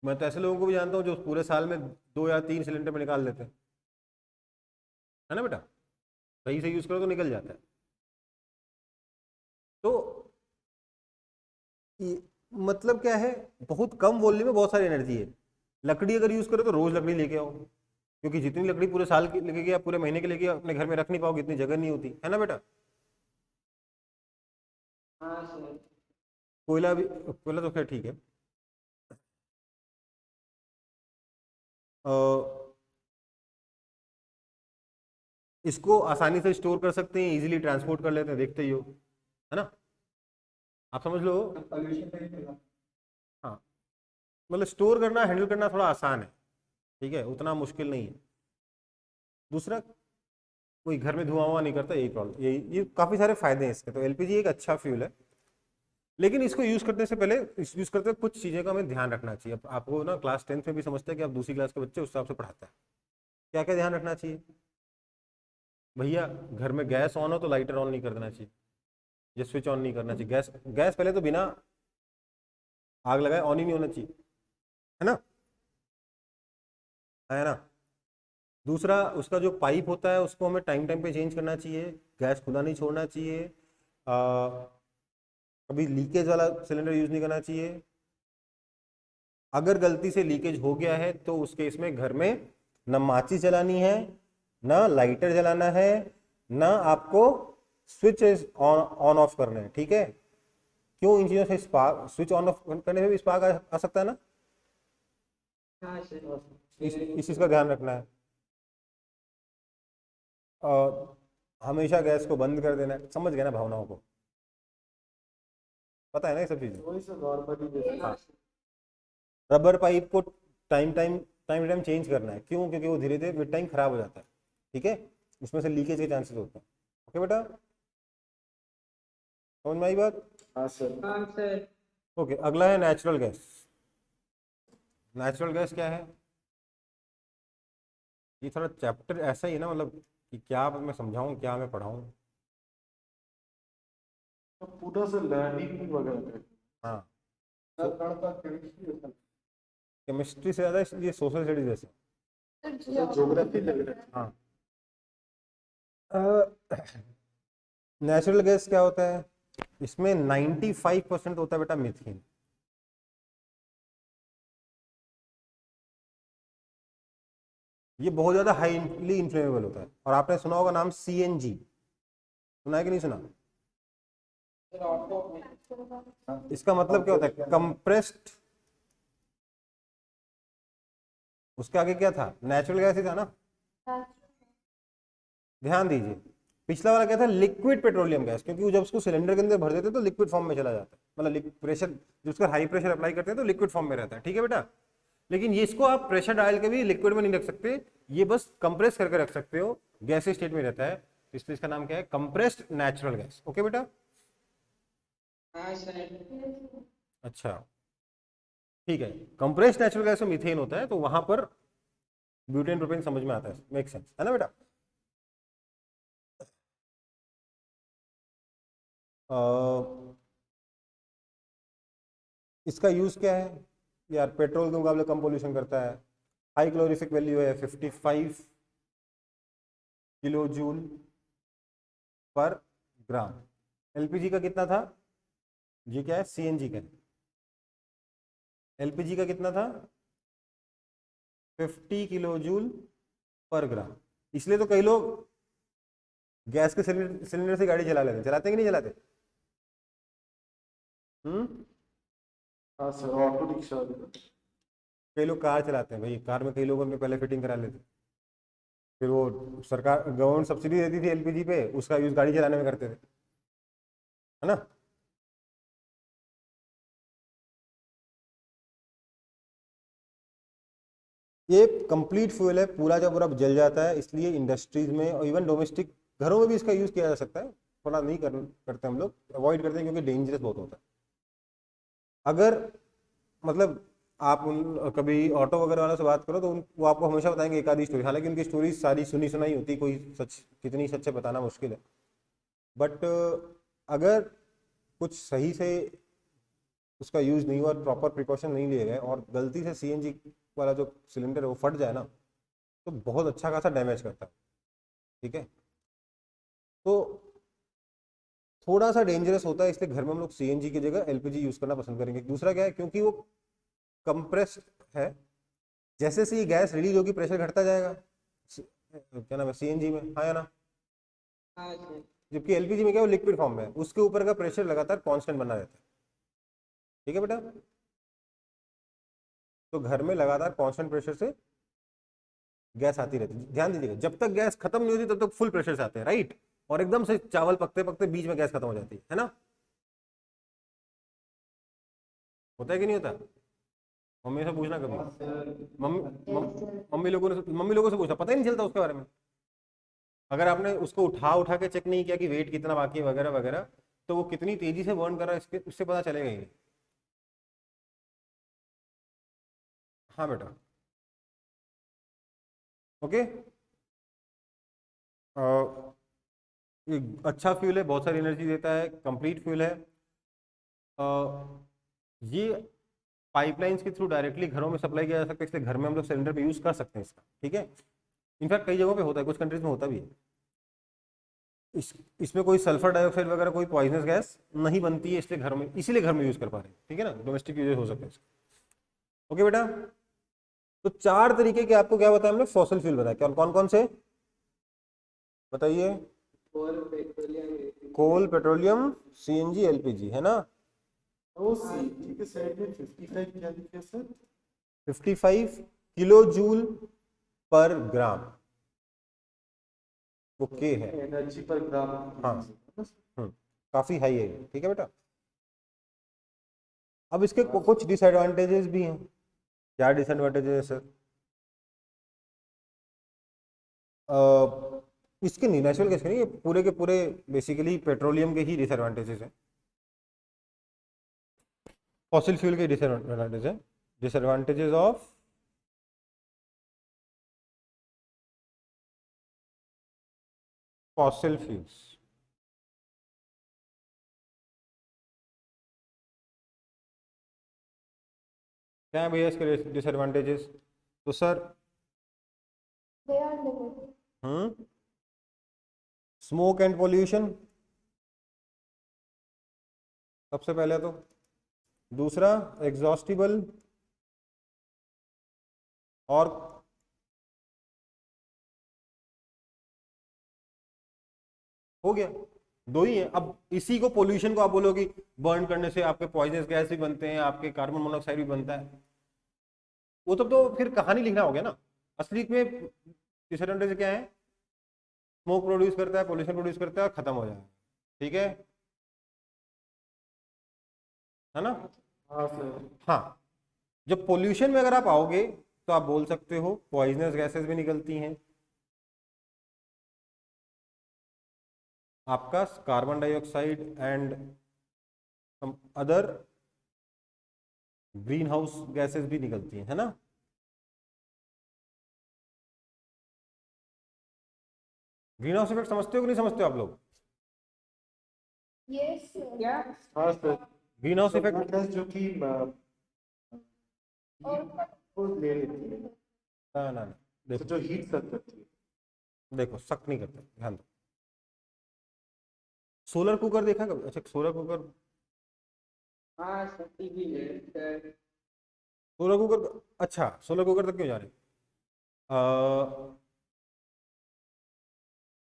मैं तो ऐसे लोगों को भी जानता हूँ जो पूरे साल में 2 या 3 सिलेंडर में निकाल लेते हैं, है ना बेटा, सही से यूज करो तो निकल जाता है। तो मतलब क्या है, बहुत कम वॉल्यूम में बहुत सारी एनर्जी है। लकड़ी अगर यूज करो तो रोज लकड़ी लेके आओ, क्योंकि जितनी लकड़ी पूरे साल की लगेगी या पूरे महीने की लगेगी अपने घर में रख नहीं पाओगे, इतनी जगह नहीं होती, है ना बेटा। हाँ सर। कोयला भी, कोयला तो खैर ठीक है। अ, इसको आसानी से स्टोर कर सकते हैं, इजीली ट्रांसपोर्ट कर लेते हैं, देखते ही हो। है ना। आप समझ लो, पॉल्यूशन नहीं होगा। हाँ, मतलब स्टोर करना, हैंडल करना थोड़ा आसान है, ठीक है, उतना मुश्किल नहीं है। दूसरा, कोई घर में धुआं हुआ नहीं करता, यही प्रॉब्लम, ये काफ़ी सारे फायदे हैं इसके। तो एलपीजी एक अच्छा फ्यूल है, लेकिन इसको यूज़ करने से पहले, यूज़ करते हुए कुछ चीज़ें का हमें ध्यान रखना चाहिए। अब आपको ना क्लास 10th में भी समझते हैं कि आप दूसरी क्लास के बच्चे उस हिसाब से पढ़ाता है, क्या क्या ध्यान रखना चाहिए भैया। घर में गैस ऑन हो तो लाइटर ऑन नहीं कर देना चाहिए, ये स्विच ऑन नहीं करना चाहिए। गैस गैस पहले तो बिना आग लगाए ऑन ही नहीं होना चाहिए, है ना, है ना। दूसरा, उसका जो पाइप होता है उसको हमें टाइम टाइम पे चेंज करना चाहिए, गैस खुला नहीं छोड़ना चाहिए, कभी लीकेज वाला सिलेंडर यूज नहीं करना चाहिए। अगर गलती से लीकेज हो गया है तो उस केस में घर में न माचिस जलानी है, न लाइटर जलाना है, न आपको स्विच ऑन ऑफ करना है, ठीक है। क्यों, इन चीजों से स्पार्क, स्विच ऑन ऑफ करने से भी स्पार्क आ सकता है ना, हाँ सर। इस चीज का ध्यान रखना है। और हमेशा गैस को बंद कर देना है, समझ गए ना भावनाओं को, पता है ना ये सब चीजें। वही सब नॉर्मली जैसे हाँ, रबर पाइप को टाइम टाइम चेंज करना है, क्यों, क्योंकि वो धीरे धीरे विद टाइम खराब हो जाता है, ठीक है, उसमें से लीकेज के चांसेस होते हैं। ओके बेटा, समझ में आई बात। हाँ सर। हाँ सर। ओके, अगला है नेचुरल गैस। नेचुरल गैस क्या है, ये थोड़ा चैप्टर ऐसा ही है ना, मतलब कि क्या मैं समझाऊं, क्या मैं पढ़ाऊं। तो पूरा से लर्निंग वगैरह है। हाँ, सर थोड़ा सा केमिस्ट्री होता केमिस्ट्री से ज़्यादा ये सोशल स्टडीज जैसे। है, ज्योग्राफी लग रहा है। हाँ, नेचुरल गैस क्या होता है, इसमें 95% होता है बेटा मीथेन। ये बहुत ज्यादा हाईली इन्फ्लेमेबल होता है। और आपने सुना होगा नाम सीएनजी, सुना है कि नहीं सुना। सर ऑटो में। इसका मतलब क्या होता है, कंप्रेस्ड, उसके आगे क्या था, नेचुरल गैस ही था ना। ध्यान दीजिए, पिछला वाला क्या था, लिक्विड पेट्रोलियम गैस, क्योंकि वो जब उसको सिलेंडर के अंदर भर देते तो लिक्विड फॉर्म में चला जाता है, मतलब प्रेशर, जब उसका हाई प्रेशर अप्लाई करते हैं तो लिक्विड फॉर्म में रहता है, ठीक है बेटा। लेकिन ये इसको आप प्रेशर डाल के भी लिक्विड में नहीं रख सकते, ये बस कंप्रेस करके रख सकते हो, गैसी स्टेट में रहता है, इसलिए इसका नाम क्या है, कंप्रेस्ड नेचुरल गैस। ओके बेटा, हाँ सर। अच्छा ठीक है। कंप्रेस्ड नेचुरल गैस में मीथेन होता है, तो वहां पर ब्यूटेन प्रोपेन समझ में आता है, मेक सेंस है ना बेटा। इसका यूज क्या है यार, पेट्रोल के मुकाबले कम पोल्यूशन करता है, हाई क्लोरिफिक वैल्यू है 55 किलो जूल पर ग्राम। एलपीजी का कितना था, ये क्या है, सीएनजी का, एलपीजी का कितना था 50 किलो जूल पर ग्राम। इसलिए तो कई लोग गैस के सिलेंडर से गाड़ी चला लेते, चलाते कि नहीं चलाते। हाँ सर, ऑटो रिक्शा। कई लोग कार चलाते हैं भाई, कार में कई लोगों ने पहले फिटिंग करा लेते, फिर वो सरकार गवर्नमेंट सब्सिडी देती थी एलपीजी पे, उसका यूज गाड़ी चलाने में करते थे, है ना। ये कंप्लीट फ्यूल है, पूरा का पूरा जल जाता है, इसलिए इंडस्ट्रीज में और इवन डोमेस्टिक घरों में भी इसका यूज किया जा सकता है। थोड़ा नहीं करते हम लोग, अवॉइड करते हैं क्योंकि डेंजरस बहुत होता है। अगर मतलब आप कभी ऑटो वगैरह वालों से बात करो तो वो आपको हमेशा बताएंगे एक आधी स्टोरी, हालांकि उनकी स्टोरी सारी सुनी सुनाई होती, कोई सच कितनी सच है बताना मुश्किल है। बट अगर कुछ सही से उसका यूज नहीं हुआ, प्रॉपर प्रिकॉशन नहीं लिए गए और गलती से सीएनजी वाला जो सिलेंडर है वो फट जाए ना, तो बहुत अच्छा खासा डैमेज करता है, ठीक है। तो थोड़ा सा डेंजरस होता है, इसलिए घर में हम लोग सीएनजी की जगह एलपीजी यूज करना पसंद करेंगे। दूसरा क्या है, क्योंकि वो कंप्रेस्ड है, जैसे से ये गैस रिलीज होगी प्रेशर घटता जाएगा, क्या नाम है, सीएनजी में, हाँ या ना। हाँ सर। जबकि एलपीजी में क्या, वो लिक्विड फॉर्म में है, उसके ऊपर का प्रेशर लगातार कांस्टेंट बना रहता है, ठीक है बेटा। तो घर में लगातार कांस्टेंट प्रेशर से गैस आती रहती है, ध्यान दीजिएगा, जब तक गैस खत्म नहीं होती तब तक फुल प्रेशर से आते हैं, राइट। और एकदम से चावल पकते पकते बीच में गैस खत्म हो जाती है ना? होता है कि नहीं होता? मम्मी से पूछना कभी, मम्मी लोगों से पूछना, पता ही नहीं चलता उसके बारे में। अगर आपने उसको उठा के चेक नहीं किया कि वेट कितना बाकी है वगैरह वगैरह, तो वो कितनी तेजी से बर्न कर रहा है इसके उससे पता चलेगा ही नहीं। हाँ बेटा, ओके। ये अच्छा फ्यूल है, बहुत सारी एनर्जी देता है, कंप्लीट फ्यूल है। ये पाइपलाइंस के थ्रू डायरेक्टली घरों में सप्लाई किया जा सकता है, इसलिए घर में हम लोग सिलेंडर पे यूज कर सकते हैं इसका, ठीक है। इनफैक्ट कई जगहों पे होता है, कुछ कंट्रीज में होता भी है। इसमें कोई सल्फर डाइऑक्साइड वगैरह कोई पॉइजनस गैस नहीं बनती है, इसलिए घर में यूज कर पा रहे हैं, ठीक है ना, डोमेस्टिक यूजेस हो सकते हैं इसके। ओके बेटा, तो 4 तरीके के आपको क्या बताया हमने, फॉसिल फ्यूल बताया, क्या कौन कौन से बताइए? कोल, पेट्रोलियम, सीएनजी, एलपीजी, है ना? ओ सी के साइड में 55 क्या लिखा सर? 55 किलो जूल पर ग्राम, वो के है, एनर्जी पर ग्राम। हाँ। काफी हाई है ये, ठीक है बेटा। अब इसके कुछ डिसएडवांटेजेस भी हैं। क्या डिसएडवांटेजेस है सर? इसके नहीं, नेचुरल गैस के नहीं, ये पूरे के पूरे बेसिकली पेट्रोलियम के ही डिसएडवांटेजेस हैं, फॉसिल फ्यूल के डिसएडवांटेज है। डिसएडवांटेजेस ऑफ फॉसिल फ्यूल्स, क्या है भैया इसके डिसएडवांटेजेस? तो sir They are limited. Smoke and pollution सबसे पहले, तो दूसरा एग्जॉस्टिबल, और हो गया, 2 ही है। अब इसी को पोल्यूशन को आप बोलोगे बर्न करने से आपके पॉइजनस गैस भी बनते हैं, आपके कार्बन मोनोऑक्साइड भी बनता है, वो तो फिर कहानी लिखना हो गया ना। असली में डिसएडवांटेज क्या है? स्मोक प्रोड्यूस करता है, पोल्यूशन प्रोड्यूस करता है, खत्म हो जाएगा, ठीक है ना? हाँ सर। हाँ, जब पोल्यूशन में अगर आप आओगे तो आप बोल सकते हो पॉइजनस गैसेस भी निकलती हैं, आपका carbon dioxide and some other green house gases भी निकलती हैं, है ना? ग्रीन हाउस इफेक्ट समझते हो कि नहीं समझते हो आप लोग? Yes, sir. क्या? हाँ sir. Green house effect gas जो कि और वो ले लेती है, ना ना, तो देखो जो हीट कर सकती है। देखो, शक नहीं करते, ध्यान दो। सोलर कुकर देखा कभी? अच्छा, सोलर कुकर, हाँ सर, टीवी है सर। सोलर कुकर, अच्छा सोलर कुकर तक क्यों जा रहे?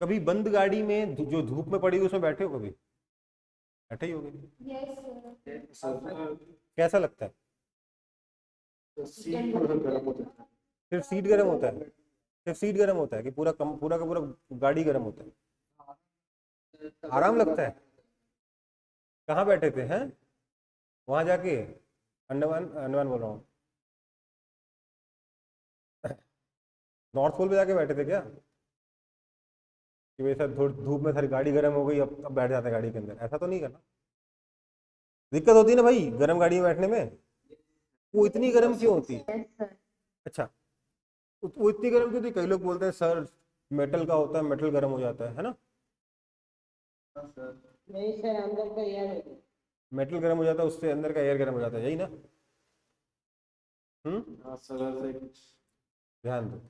कभी बंद गाड़ी में जो धूप में पड़ी हुई उसमें बैठे हो? कभी बैठे ही होगे, yes, sir. कैसा लगता है? तो सीट थोड़ा गर्म हो जाता है। सिर्फ सीट गर्म होता है? सिर्फ सीट गर्म होता है कि पूरा पूरा का पूरा गाड़ी गर्म होता है? आराम लगता है? कहाँ बैठे थे हैं वहां जाके? अंडमान, अंडमान बोल रहा हूँ, नॉर्थ पोल पे जाके बैठे थे क्या? कि वैसा धूप में सारी गाड़ी गर्म हो गई, अब बैठ जाते हैं गाड़ी के अंदर, ऐसा तो नहीं करना। दिक्कत होती है ना भाई गर्म गाड़ी में बैठने में, वो इतनी गर्म क्यों होती है? Yes, sir. अच्छा, वो इतनी गर्म क्यों होती है? कई लोग बोलते हैं सर मेटल का होता है, मेटल गर्म हो जाता है ना? हाँ सर। नहीं सर, अंदर का एयर है। मेटल गर्म हो जाता है, उससे अंदर का एयर गर्म हो जाता है, यही ना? हाँ सर, ऐसे कुछ। ध्यान दो,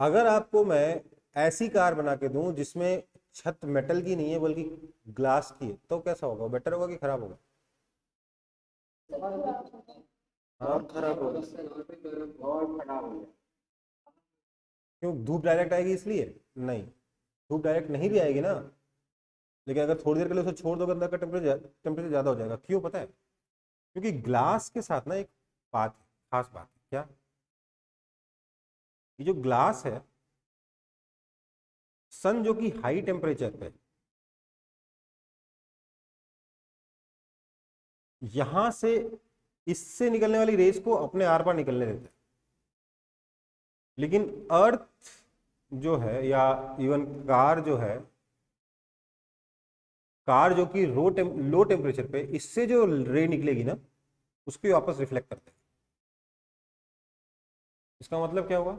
अगर आपको मैं ऐसी कार बना के दूं जिसमें छत मेटल की नहीं है बल्कि ग्लास की है, तो कैसा होगा? बेटर होगा कि खराब होगा? हाँ, और खराब हो गया। और खराब हो गया। क्यों? धूप डायरेक्ट आएगी इसलिए? नहीं, धूप डायरेक्ट नहीं भी आएगी ना, लेकिन अगर थोड़ी देर के लिए उसे छोड़ दोगे अंदर का टेम्परेचर ज़्यादा हो जाएगा। क्यों पता है? क्योंकि ग्लास के साथ ना एक बात है, खास बात है, क्या? ये जो ग्लास है सन जो कि हाई टेम्परेचर पे, यहां से इससे निकलने वाली रेस को अपने आर पार निकलने देते हैं, लेकिन अर्थ जो है या इवन कार जो है, कार जो कि लो टेम्परेचर पे, इससे जो रे निकलेगी ना उसको वापस रिफ्लेक्ट करते हैं। इसका मतलब क्या होगा?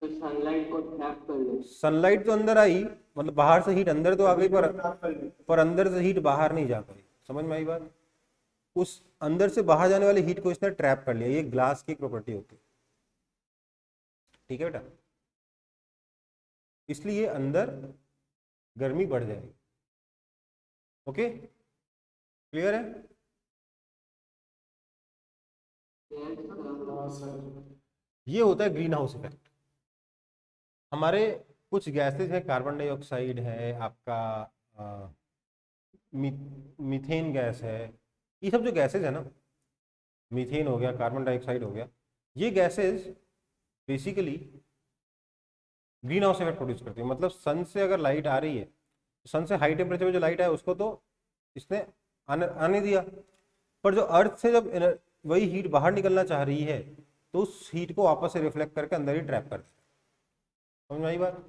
तो सनलाइट को ट्रैप कर ले। सनलाइट तो अंदर आई, मतलब बाहर से हीट अंदर तो आ गई, पर अंदर से हीट बाहर नहीं जा पाई। समझ में आई बात? उस अंदर से बाहर जाने वाली हीट को इसने ट्रैप कर लिया। ये ग्लास की प्रॉपर्टी होती है, ठीक है बेटा। इसलिए अंदर गर्मी बढ़ जाएगी। ओके, क्लियर है? ये होता है ग्रीन हाउस इफेक्ट। हमारे कुछ गैसेज हैं, कार्बन डाइऑक्साइड है, आपका मीथेन गैस है, ये सब जो गैसेज है ना, मीथेन हो गया, कार्बन डाइऑक्साइड हो गया, ये gases basically green house effect produce करती है। मतलब सन से अगर लाइट आ रही है, सन से हाई टेम्परेचर में जो लाइट है उसको तो इसने आने दिया, पर जो अर्थ से जब वही हीट बाहर निकलना चाह रही है तो उस हीट को वापस से रिफ्लेक्ट करके अंदर ही ट्रैप कर देता है। समझ में आई बात?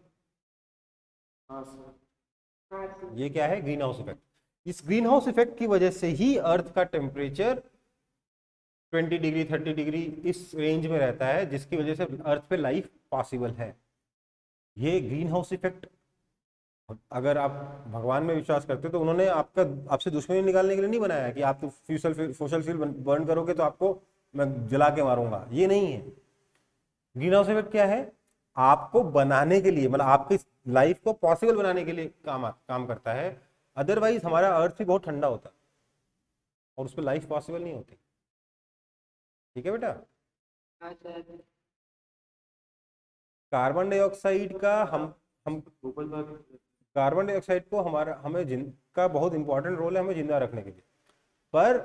हाँ सर। ये क्या है? Green house effect. इस ग्रीन हाउस इफेक्ट की वजह से ही अर्थ का टेम्परेचर 20 डिग्री 30 डिग्री इस रेंज में रहता है, जिसकी वजह से अर्थ पे लाइफ पॉसिबल है। ये ग्रीन हाउस इफेक्ट, अगर आप भगवान में विश्वास करते हो तो उन्होंने आपसे दुश्मनी निकालने के लिए नहीं बनाया कि आप तो सोशल फ्यूल बर्न करोगे तो आपको मैं जला के मारूंगा। ये नहीं है। ग्रीन हाउस इफेक्ट क्या है? आपको बनाने के लिए, मतलब आपकी लाइफ को पॉसिबल बनाने के लिए काम करता है। अदरवाइज हमारा अर्थ भी बहुत ठंडा होता और उस पर लाइफ पॉसिबल नहीं होती। ठीक है बेटा? हाँ सर। कार्बन डाइऑक्साइड का हम कार्बन डाइऑक्साइड को हमें जिनका बहुत इंपॉर्टेंट रोल है हमें जिंदा रखने के लिए, पर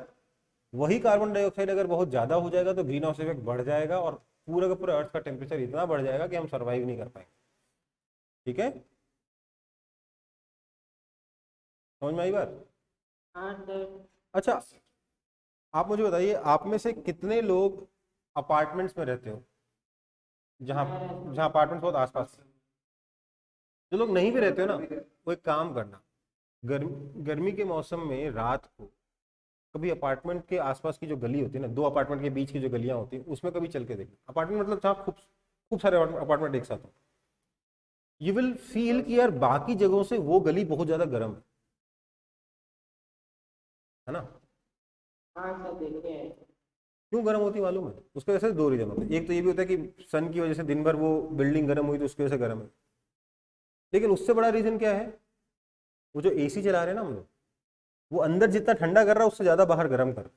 वही कार्बन डाइऑक्साइड अगर बहुत ज्यादा हो जाएगा तो ग्रीन हाउस इफेक्ट बढ़ जाएगा और पूरा का पूरा अर्थ का टेम्परेचर इतना बढ़ जाएगा कि हम सर्वाइव नहीं कर पाएंगे। ठीक है, समझ में आई बात? हाँ सर। अच्छा, आप मुझे बताइए, आप में से कितने लोग अपार्टमेंट्स में रहते हो, जहाँ जहाँ अपार्टमेंट्स बहुत आसपास? जो लोग नहीं भी रहते हो ना, वो एक काम करना, गर्मी के मौसम में रात को कभी अपार्टमेंट के आसपास की जो गली होती है ना, दो अपार्टमेंट के बीच की जो गलियां होती हैं, उसमें कभी चल के देखना। अपार्टमेंट मतलब जहाँ खूब खूब सारे अपार्टमेंट एक साथ हो, यू विल फील कि यार बाकी जगहों से वो गली बहुत ज्यादा गर्म है ना? हाँ सर, देखे हैं। क्यों गर्म होती मालूम है? उसके वजह से दो रीजन होते हैं। एक तो ये भी होता है कि सन की वजह से दिन भर वो बिल्डिंग गर्म हुई तो उसकी वजह से गर्म है, लेकिन उससे बड़ा रीजन क्या है? वो जो एसी चला रहे हैं ना हम लोग, वो अंदर जितना ठंडा कर रहा है उससे ज्यादा बाहर गर्म कर।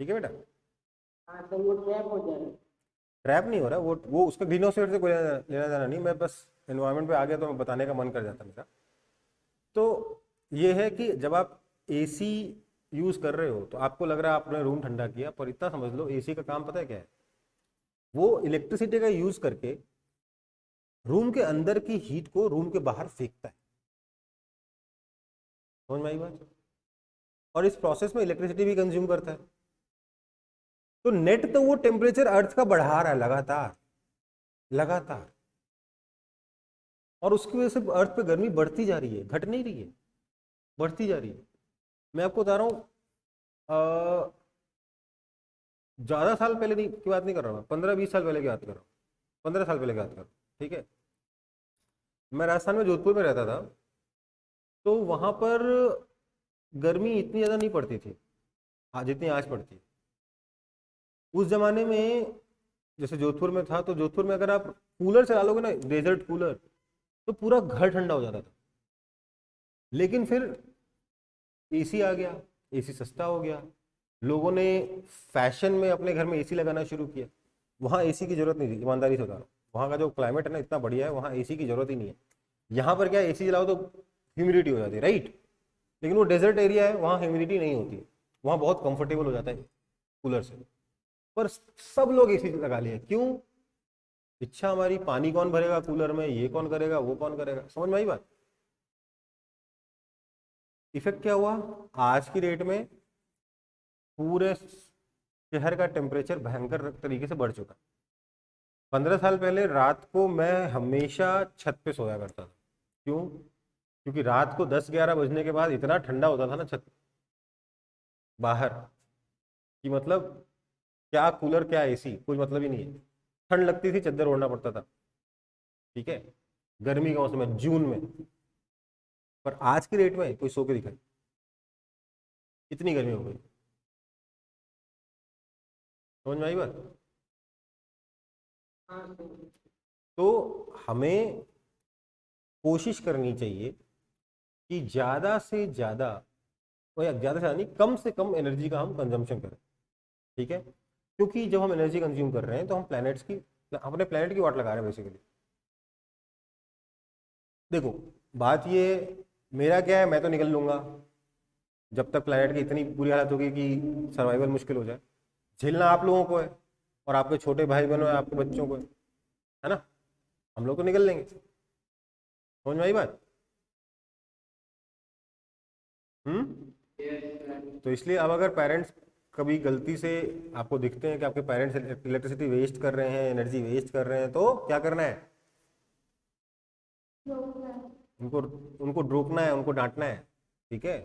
ठीक है बेटा? हाँ सर, वो ट्रैप हो जा रहा है। ट्रैप नहीं हो रहा, वो उसका ग्रीन हाउस इफेक्ट से कोई लेना देना नहीं। मैं बस एनवायरनमेंट पे आ गया तो मैं बताने का मन कर जाता मेरा। तो ये है कि जब आप एसी यूज कर रहे हो तो आपको लग रहा है आपने रूम ठंडा किया, पर इतना समझ लो एसी का काम पता है क्या है? वो इलेक्ट्रिसिटी का यूज करके रूम के अंदर की हीट को रूम के बाहर फेंकता है। समझ में आई बात? और इस प्रोसेस में इलेक्ट्रिसिटी भी कंज्यूम करता है। तो नेट तो वो टेम्परेचर अर्थ का बढ़ा रहा है लगातार लगातार, और उसकी वजह से अर्थ पे गर्मी बढ़ती जा रही है, घट नहीं रही है, बढ़ती जा रही है। मैं आपको बता रहा हूँ, ज्यादा साल पहले की बात नहीं कर रहा हूँ, 15-20 साल पहले की बात कर रहा हूँ, 15 साल पहले की बात कर रहा हूँ। ठीक है, मैं राजस्थान में जोधपुर में रहता था, तो वहां पर गर्मी इतनी ज़्यादा नहीं पड़ती थी जितनी आज पड़ती है। उस जमाने में जैसे जोधपुर में था, तो जोधपुर में अगर आप कूलर चला लोगे ना, डेजर्ट कूलर, तो पूरा घर ठंडा हो जाता था। लेकिन फिर एसी आ गया, एसी सस्ता हो गया, लोगों ने फैशन में अपने घर में एसी लगाना शुरू किया। वहाँ एसी की जरूरत नहीं थी, ईमानदारी से बता रहा हूँ। वहाँ का जो क्लाइमेट है ना इतना बढ़िया है, वहाँ एसी की जरूरत ही नहीं है। यहाँ पर क्या, एसी चलाओ तो ह्यूमिडिटी हो जाती है, राइट? लेकिन वो डेजर्ट एरिया है, वहाँ ह्यूमिडिटी नहीं होती है, वहाँ बहुत कंफर्टेबल हो जाता है कूलर से। पर सब लोग एसी लगा लिए, क्यों? इच्छा हमारी, पानी कौन भरेगा कूलर में, ये कौन करेगा, वो कौन करेगा, समझ में आई बात। इफेक्ट क्या हुआ, आज की डेट में पूरे शहर का टेम्परेचर भयंकर तरीके से बढ़ चुका। 15 साल पहले रात को मैं हमेशा छत पे सोया करता था। क्यों? क्योंकि रात को 10-11 बजने के बाद इतना ठंडा होता था ना छत बाहर कि मतलब क्या कूलर क्या एसी, कोई मतलब ही नहीं है। ठंड लगती थी, चद्दर ओढ़ना पड़ता था, ठीक है, गर्मी का मौसम है जून में। पर आज की डेट में कोई सो के दिखाई, इतनी गर्मी हो गई। समझ में आई बात। हाँ सर। तो हमें कोशिश करनी चाहिए कि ज़्यादा से ज़्यादा, या ज़्यादा से ज़्यादा नहीं, कम से कम एनर्जी का हम कंजम्पशन करें, ठीक है। क्योंकि जब हम एनर्जी कंज्यूम कर रहे हैं तो हम अपने प्लेनेट की वाट लगा रहे हैं बेसिकली। देखो बात ये, मेरा क्या है, मैं तो निकल लूंगा जब तक प्लेनेट की इतनी बुरी हालत होगी कि सर्वाइवल मुश्किल हो जाए। झेलना आप लोगों को है, और आपके छोटे भाई बहनों है, आपके बच्चों को है ना। हम लोग तो निकल लेंगे, समझ में आई बात। तो इसलिए अब अगर पेरेंट्स कभी गलती से आपको दिखते हैं कि आपके पेरेंट्स इलेक्ट्रिसिटी वेस्ट कर रहे हैं, एनर्जी वेस्ट कर रहे हैं, तो क्या करना है, उनको उनको रोकना है, उनको डांटना है, ठीक है।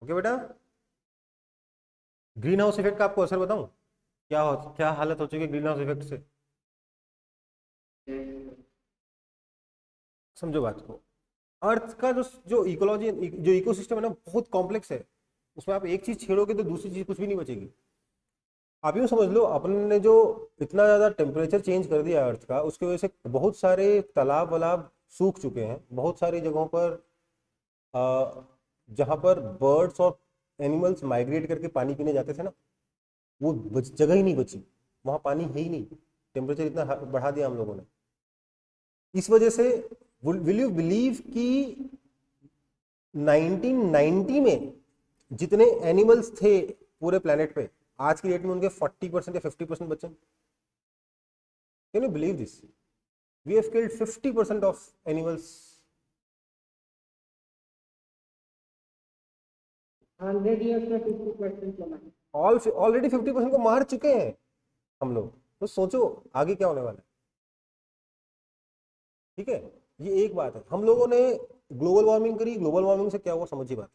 ओके बेटा। ग्रीन हाउस इफेक्ट का आपको असर बताऊं, क्या हालत हो चुकी है ग्रीन हाउस इफेक्ट से। समझो बात को, अर्थ का जो इकोलॉजी, जो इकोसिस्टम है ना, बहुत कॉम्प्लेक्स है। उसमें आप एक चीज छेड़ोगे तो दूसरी चीज कुछ भी नहीं बचेगी। आप यूँ समझ लो, अपन ने जो इतना ज़्यादा टेम्परेचर चेंज कर दिया अर्थ का, उसकी वजह से बहुत सारे तालाब वालाब सूख चुके हैं। बहुत सारी जगहों पर जहाँ पर बर्ड्स और एनिमल्स माइग्रेट करके पानी पीने जाते थे ना, वो जगह ही नहीं बची, वहाँ पानी है ही नहीं। टेम्परेचर इतना बढ़ा दिया हम लोगों ने। इस वजह से विल यू बिलीव कि 1990 में जितने एनिमल्स थे पूरे प्लेनेट पे, आज की डेट में उनके 40% या 50% बचे। Can you believe this? We have killed 50% of animals. Already उसमें 50% चला है। ऑलरेडी 50% को मार चुके हैं हम लोग। तो सोचो आगे क्या होने वाला है, ठीक है। ये एक बात है। हम लोगों ने ग्लोबल वार्मिंग करी, ग्लोबल वार्मिंग से क्या हुआ समझिए बात।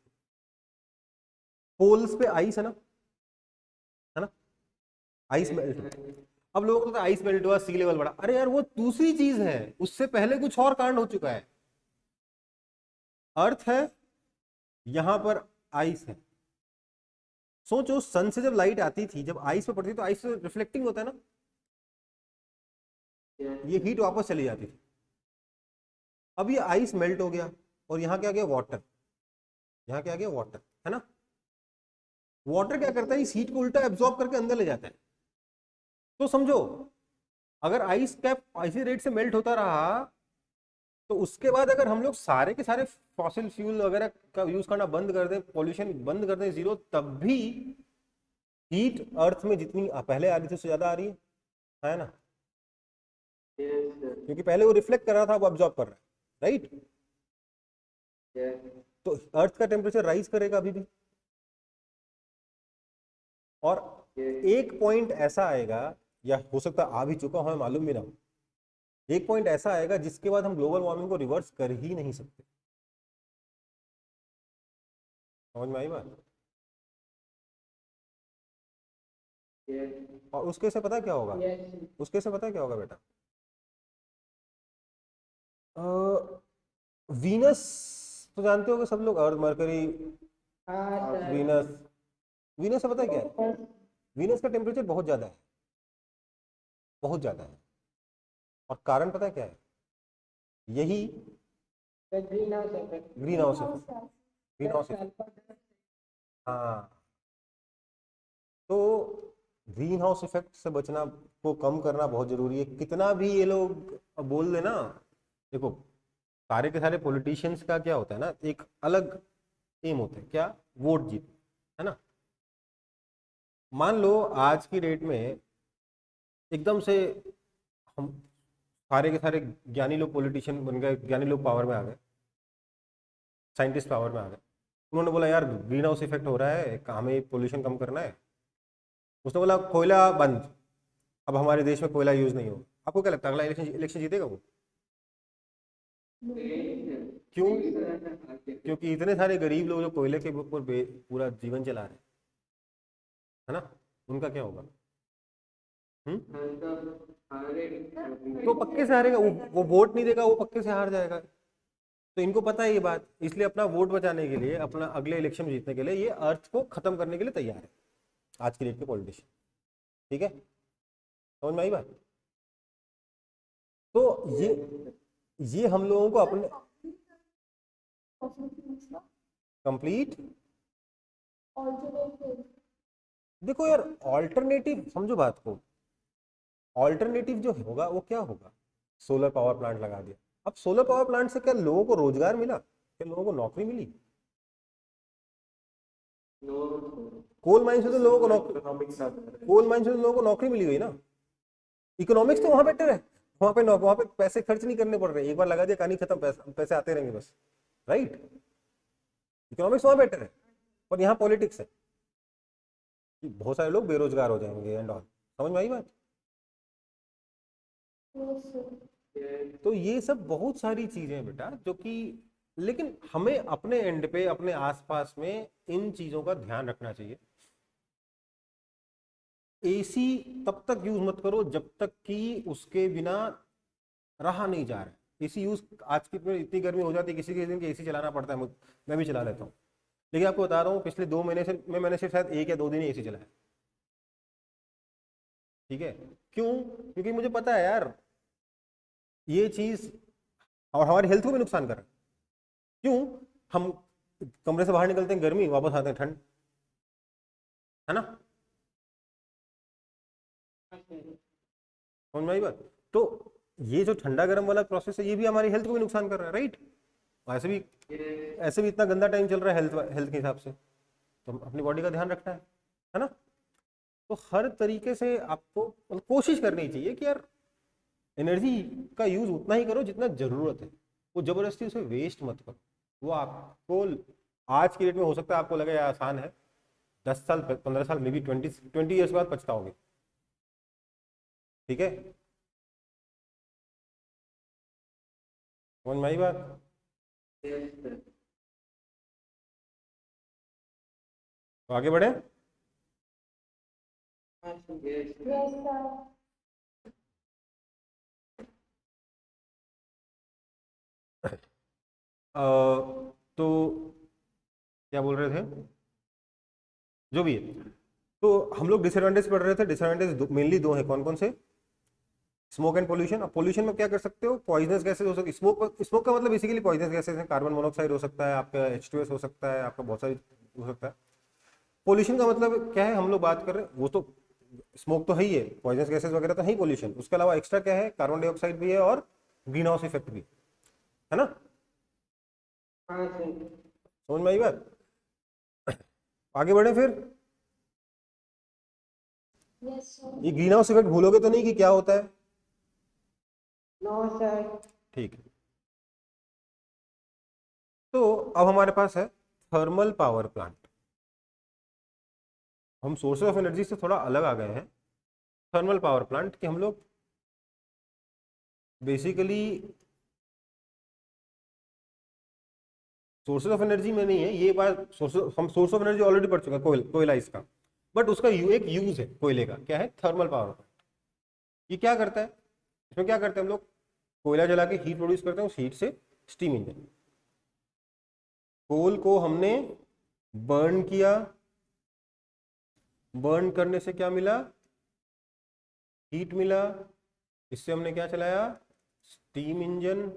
पोल्स पे आइस है ना, आइस मेल्ट। अब लोगों को लगता है आइस मेल्ट हुआ, सी लेवल बढ़ा। अरे यार वो दूसरी चीज है, उससे पहले कुछ और कांड हो चुका है। अर्थ है, यहां पर आइस है। सोचो सन से जब लाइट आती थी, जब आइस पे पड़ती थी, तो आइस से रिफ्लेक्टिंग होता है ना, ये हीट वापस चली जाती थी। अब ये आइस मेल्ट हो गया और यहाँ क्या गया, वाटर। यहाँ क्या गया, वाटर, है ना। वाटर क्या करता है, इस हीट को उल्टा एब्जॉर्ब करके अंदर ले जाता है। तो समझो, अगर आइस कैप इसी रेट से मेल्ट होता रहा, तो उसके बाद अगर हम लोग सारे के सारे फॉसिल फ्यूल वगैरह का यूज करना बंद कर दें, पॉल्यूशन बंद कर दें जीरो, तब भी हीट अर्थ में जितनी पहले आ रही थी उससे ज्यादा आ रही है ना। क्योंकि पहले वो रिफ्लेक्ट कर रहा था, अब एब्जॉर्ब कर रहा है, राइट। तो अर्थ का टेम्परेचर राइज करेगा अभी भी। और एक पॉइंट ऐसा आएगा, या हो सकता है आ भी चुका हो, मालूम भी ना हो, एक पॉइंट ऐसा आएगा जिसके बाद हम ग्लोबल वार्मिंग को रिवर्स कर ही नहीं सकते। समझ में आई बात। और उसके से पता क्या होगा, उसके से पता क्या होगा बेटा, वीनस तो जानते होगे सब लोग, अर्थ, मरकरी, हाँ सर। वीनस। वीनस से पता है क्या है, वीनस का टेम्परेचर बहुत ज्यादा है, बहुत ज्यादा है। और कारण पता है क्या है, यही green house effect. Green house effect. Green house effect, हाँ। तो ग्रीन हाउस इफेक्ट से बचना, को कम करना बहुत जरूरी है। कितना भी ये लोग बोल देना, देखो सारे के सारे पॉलिटिशियंस का क्या होता है ना, एक अलग एम होता है, क्या, वोट जीत, है ना। मान लो आज की डेट में एकदम से हम सारे के सारे ज्ञानी लोग पॉलिटिशियन बन गए, ज्ञानी लोग पावर में आ गए, साइंटिस्ट पावर में आ गए। उन्होंने बोला यार ग्रीन हाउस इफेक्ट हो रहा है, हमें पोल्यूशन कम करना है। उसने बोला कोयला बंद, अब हमारे देश में कोयला यूज नहीं होगा। आपको क्या लगता है अगला इलेक्शन जीतेगा वो? क्यों? क्योंकि इतने सारे गरीब लोग जो कोयले के ऊपर पूरा जीवन चला रहे हैं, है ना, उनका क्या होगा? तो पक्के से हारेगा वो वोट नहीं देगा, वो पक्के से हार जाएगा। तो इनको पता है ये बात, इसलिए अपना वोट बचाने के लिए, अपना अगले इलेक्शन में जीतने के लिए ये अर्थ को खत्म करने के लिए तैयार है आज के डेट के पॉलिटिशियन। ठीक है, समझ में आई बात? तो ये हम लोगों को अपने कंप्लीट, देखो यार ऑल्टरनेटिव समझो बात को, ऑल्टरनेटिव जो होगा वो क्या होगा? सोलर पावर प्लांट लगा दिया। अब सोलर पावर प्लांट से क्या लोगों को रोजगार मिला? क्या लोगों को नौकरी मिली? कोल माइन से तो लोगों को नौकरी मिली गई ना। इकोनॉमिक्स तो वहां बेटर है, वहां पे पैसे खर्च नहीं करने पड़ रहे, एक बार लगा दिया कहानी खत्म, पैसे आते रहेंगे बस, राइट? इकोनॉमिक्स वहां बेटर है, पर यहाँ पॉलिटिक्स है कि बहुत सारे लोग बेरोजगार हो जाएंगे एंड ऑल। समझ में आई बात? तो ये सब बहुत सारी चीजें हैं बेटा जो कि, लेकिन हमें अपने एंड पे, अपने आसपास में इन चीजों का ध्यान रखना चाहिए। एसी तब तक यूज मत करो जब तक कि उसके बिना रहा नहीं जा रहा है। एसी यूज आज की इतनी गर्मी हो जाती है, किसी दिन एसी चलाना पड़ता है, मैं भी चला लेता हूँ। लेकिन आपको बता रहा हूँ पिछले 2 महीने से मैंने सिर्फ शायद 1 या 2 दिन एसी चलाया। ठीक है, क्यों? क्योंकि मुझे पता है यार ये चीज और हमारी हेल्थ को भी नुकसान कर रहा है। क्यों? हम कमरे से बाहर निकलते हैं गर्मी, वापस आते हैं ठंड, है ना? समझ में आई बात? तो ये जो ठंडा गर्म वाला प्रोसेस है ये भी हमारी हेल्थ को भी नुकसान कर रहा है, राइट? ऐसे भी इतना गंदा टाइम चल रहा है हेल्थ के हिसाब से, तो अपनी बॉडी का ध्यान रखना है ना? तो हर तरीके से आपको कोशिश करनी चाहिए कि यार एनर्जी का यूज उतना ही करो जितना जरूरत है, वो जबरदस्ती उसे वेस्ट मत करो। वो आपको आज की डेट में हो सकता है आपको लगे आसान है, 10 साल 15 साल मे बी 20 ईयर्स बाद पछताओगे। ठीक है, समझ में आई बात? तो आगे बढ़े। तो क्या बोल रहे थे, जो भी है, तो हम लोग डिसएडवांटेज पढ़ रहे थे। डिसएडवांटेज मेनली 2 है, कौन कौन से? Smoke and pollution. अब पोल्यूशन में क्या कर सकते हो? पॉइजनस गैसेस हो सकती है। स्मोक का मतलब बेसिकली पॉइजनस गैसेस हैं, कार्बन मोनोऑक्साइड हो सकता है, आपका H2S हो सकता है, आपका बहुत सारी हो सकता है। पोल्यूशन का मतलब क्या है? हम लोग बात कर रहे हैं, वो तो स्मोक तो है ही है, पॉइजनस गैसेस वगैरह तो है ही पोल्यूशन, उसके अलावा एक्स्ट्रा क्या है? कार्बन डाइऑक्साइड भी है और ग्रीन हाउस इफेक्ट भी है ना? समझ में आई बात? आगे बढ़े फिर। ये ग्रीन हाउस इफेक्ट भूलोगे तो नहीं कि क्या होता है? No sir. ठीक है, तो अब हमारे पास है थर्मल पावर प्लांट। हम सोर्स ऑफ एनर्जी से थोड़ा अलग आ गए हैं। थर्मल पावर प्लांट कि हम लोग बेसिकली सोर्सेज ऑफ एनर्जी में नहीं है ये बात, हम सोर्स ऑफ एनर्जी ऑलरेडी पढ़ चुके हैं, कोयला इसका, बट उसका एक यूज है कोयले का, क्या है? Thermal power plant. ये क्या करता है? इसमें क्या करते हैं हम लोग? कोयला जला के हीट प्रोड्यूस करते हैं, उस हीट से स्टीम इंजन। कोल को हमने बर्न किया, बर्न करने से क्या मिला? हीट मिला, इससे हमने क्या चलाया? Steam engine.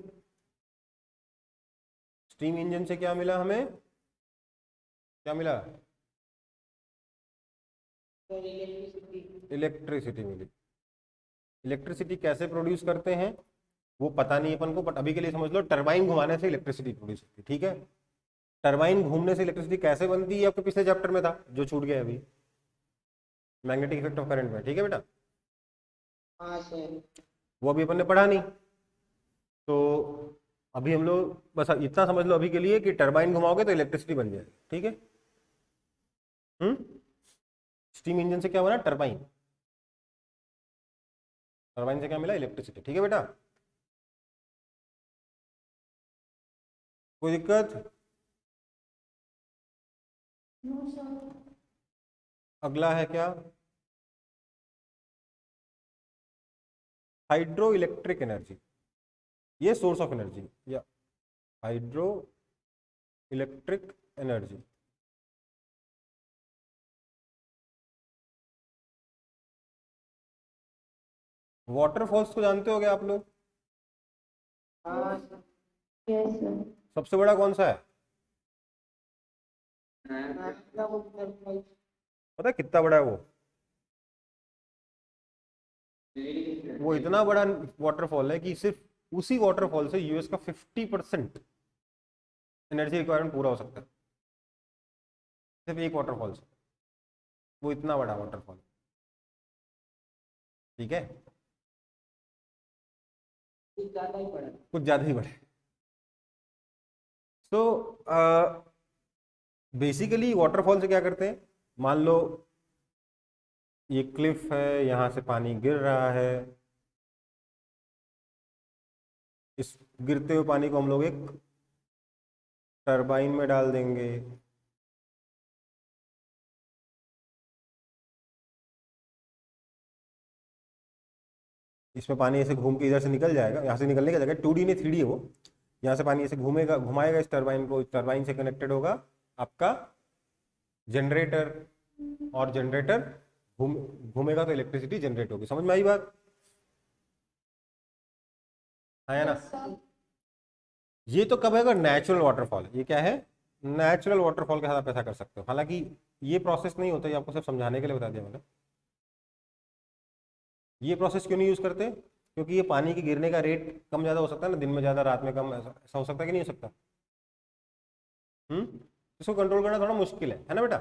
स्टीम इंजन से क्या मिला हमें? क्या मिला? इलेक्ट्रिसिटी मिली। इलेक्ट्रिसिटी कैसे प्रोड्यूस करते हैं वो पता नहीं अपन को, बट अभी के लिए समझ लो टरबाइन घुमाने से इलेक्ट्रिसिटी प्रोड्यूस होती है। ठीक है, टरबाइन घूमने से इलेक्ट्रिसिटी कैसे बनती है आपके पिछले चैप्टर में था जो छूट गया अभी, मैग्नेटिक इफेक्ट ऑफ करंट में। ठीक है बेटा, हाँ सर। वो अभी अपन ने पढ़ा नहीं। तो अभी हम लोग बस इतना समझ लो अभी के लिए कि टरबाइन घुमाओगे तो इलेक्ट्रिसिटी बन जाएगी, ठीक है। स्टीम इंजन से क्या बना? टरबाइन। टरबाइन से क्या मिला? इलेक्ट्रिसिटी, ठीक है बेटा। कोई दिक्कत? No sir. अगला है क्या? हाइड्रो इलेक्ट्रिक एनर्जी, ये सोर्स ऑफ एनर्जी या हाइड्रो इलेक्ट्रिक एनर्जी। वाटरफॉल्स को जानते हो क्या आप लोग? हाँ सर। Yes sir. सबसे बड़ा कौन सा है? Niagara waterfalls. पता है कितना बड़ा है वो? वो इतना बड़ा वाटरफॉल है कि सिर्फ उसी वाटरफॉल से यूएस का 50% एनर्जी रिक्वायरमेंट पूरा हो सकता है, सिर्फ एक वाटरफॉल से। वो इतना बड़ा वाटरफॉल, ठीक है, कुछ ज्यादा ही पड़ा। कुछ ज्यादा ही बड़ा है। तो बेसिकली वाटरफॉल से क्या करते हैं? मान लो ये क्लिफ है, यहां से पानी गिर रहा है, इस गिरते हुए पानी को हम लोग एक टरबाइन में डाल देंगे। इसमें पानी ऐसे घूम के इधर से निकल जाएगा, यहाँ से निकलने की जगह 2D नहीं 3D है वो। यहाँ से पानी ऐसे घूमेगा, घुमाएगा इस टरबाइन को, इस टरबाइन से कनेक्टेड होगा आपका जनरेटर, और जनरेटर घूमेगा तो इलेक्ट्रिसिटी जनरेट होगी। समझ में आई बात? है ना? ये तो कब है? अगर नेचुरल वाटरफॉल। ये क्या है? नेचुरल वाटरफॉल के साथ आप ऐसा कर सकते हो। हालांकि ये प्रोसेस नहीं होता, ये आपको सिर्फ समझाने के लिए बता दिया मैंने। ये प्रोसेस क्यों नहीं यूज करते? क्योंकि ये पानी के गिरने का रेट कम ज़्यादा हो सकता है ना, दिन में ज़्यादा रात में कम, ऐसा हो सकता है कि नहीं हो सकता? इसको कंट्रोल करना थोड़ा मुश्किल है ना बेटा?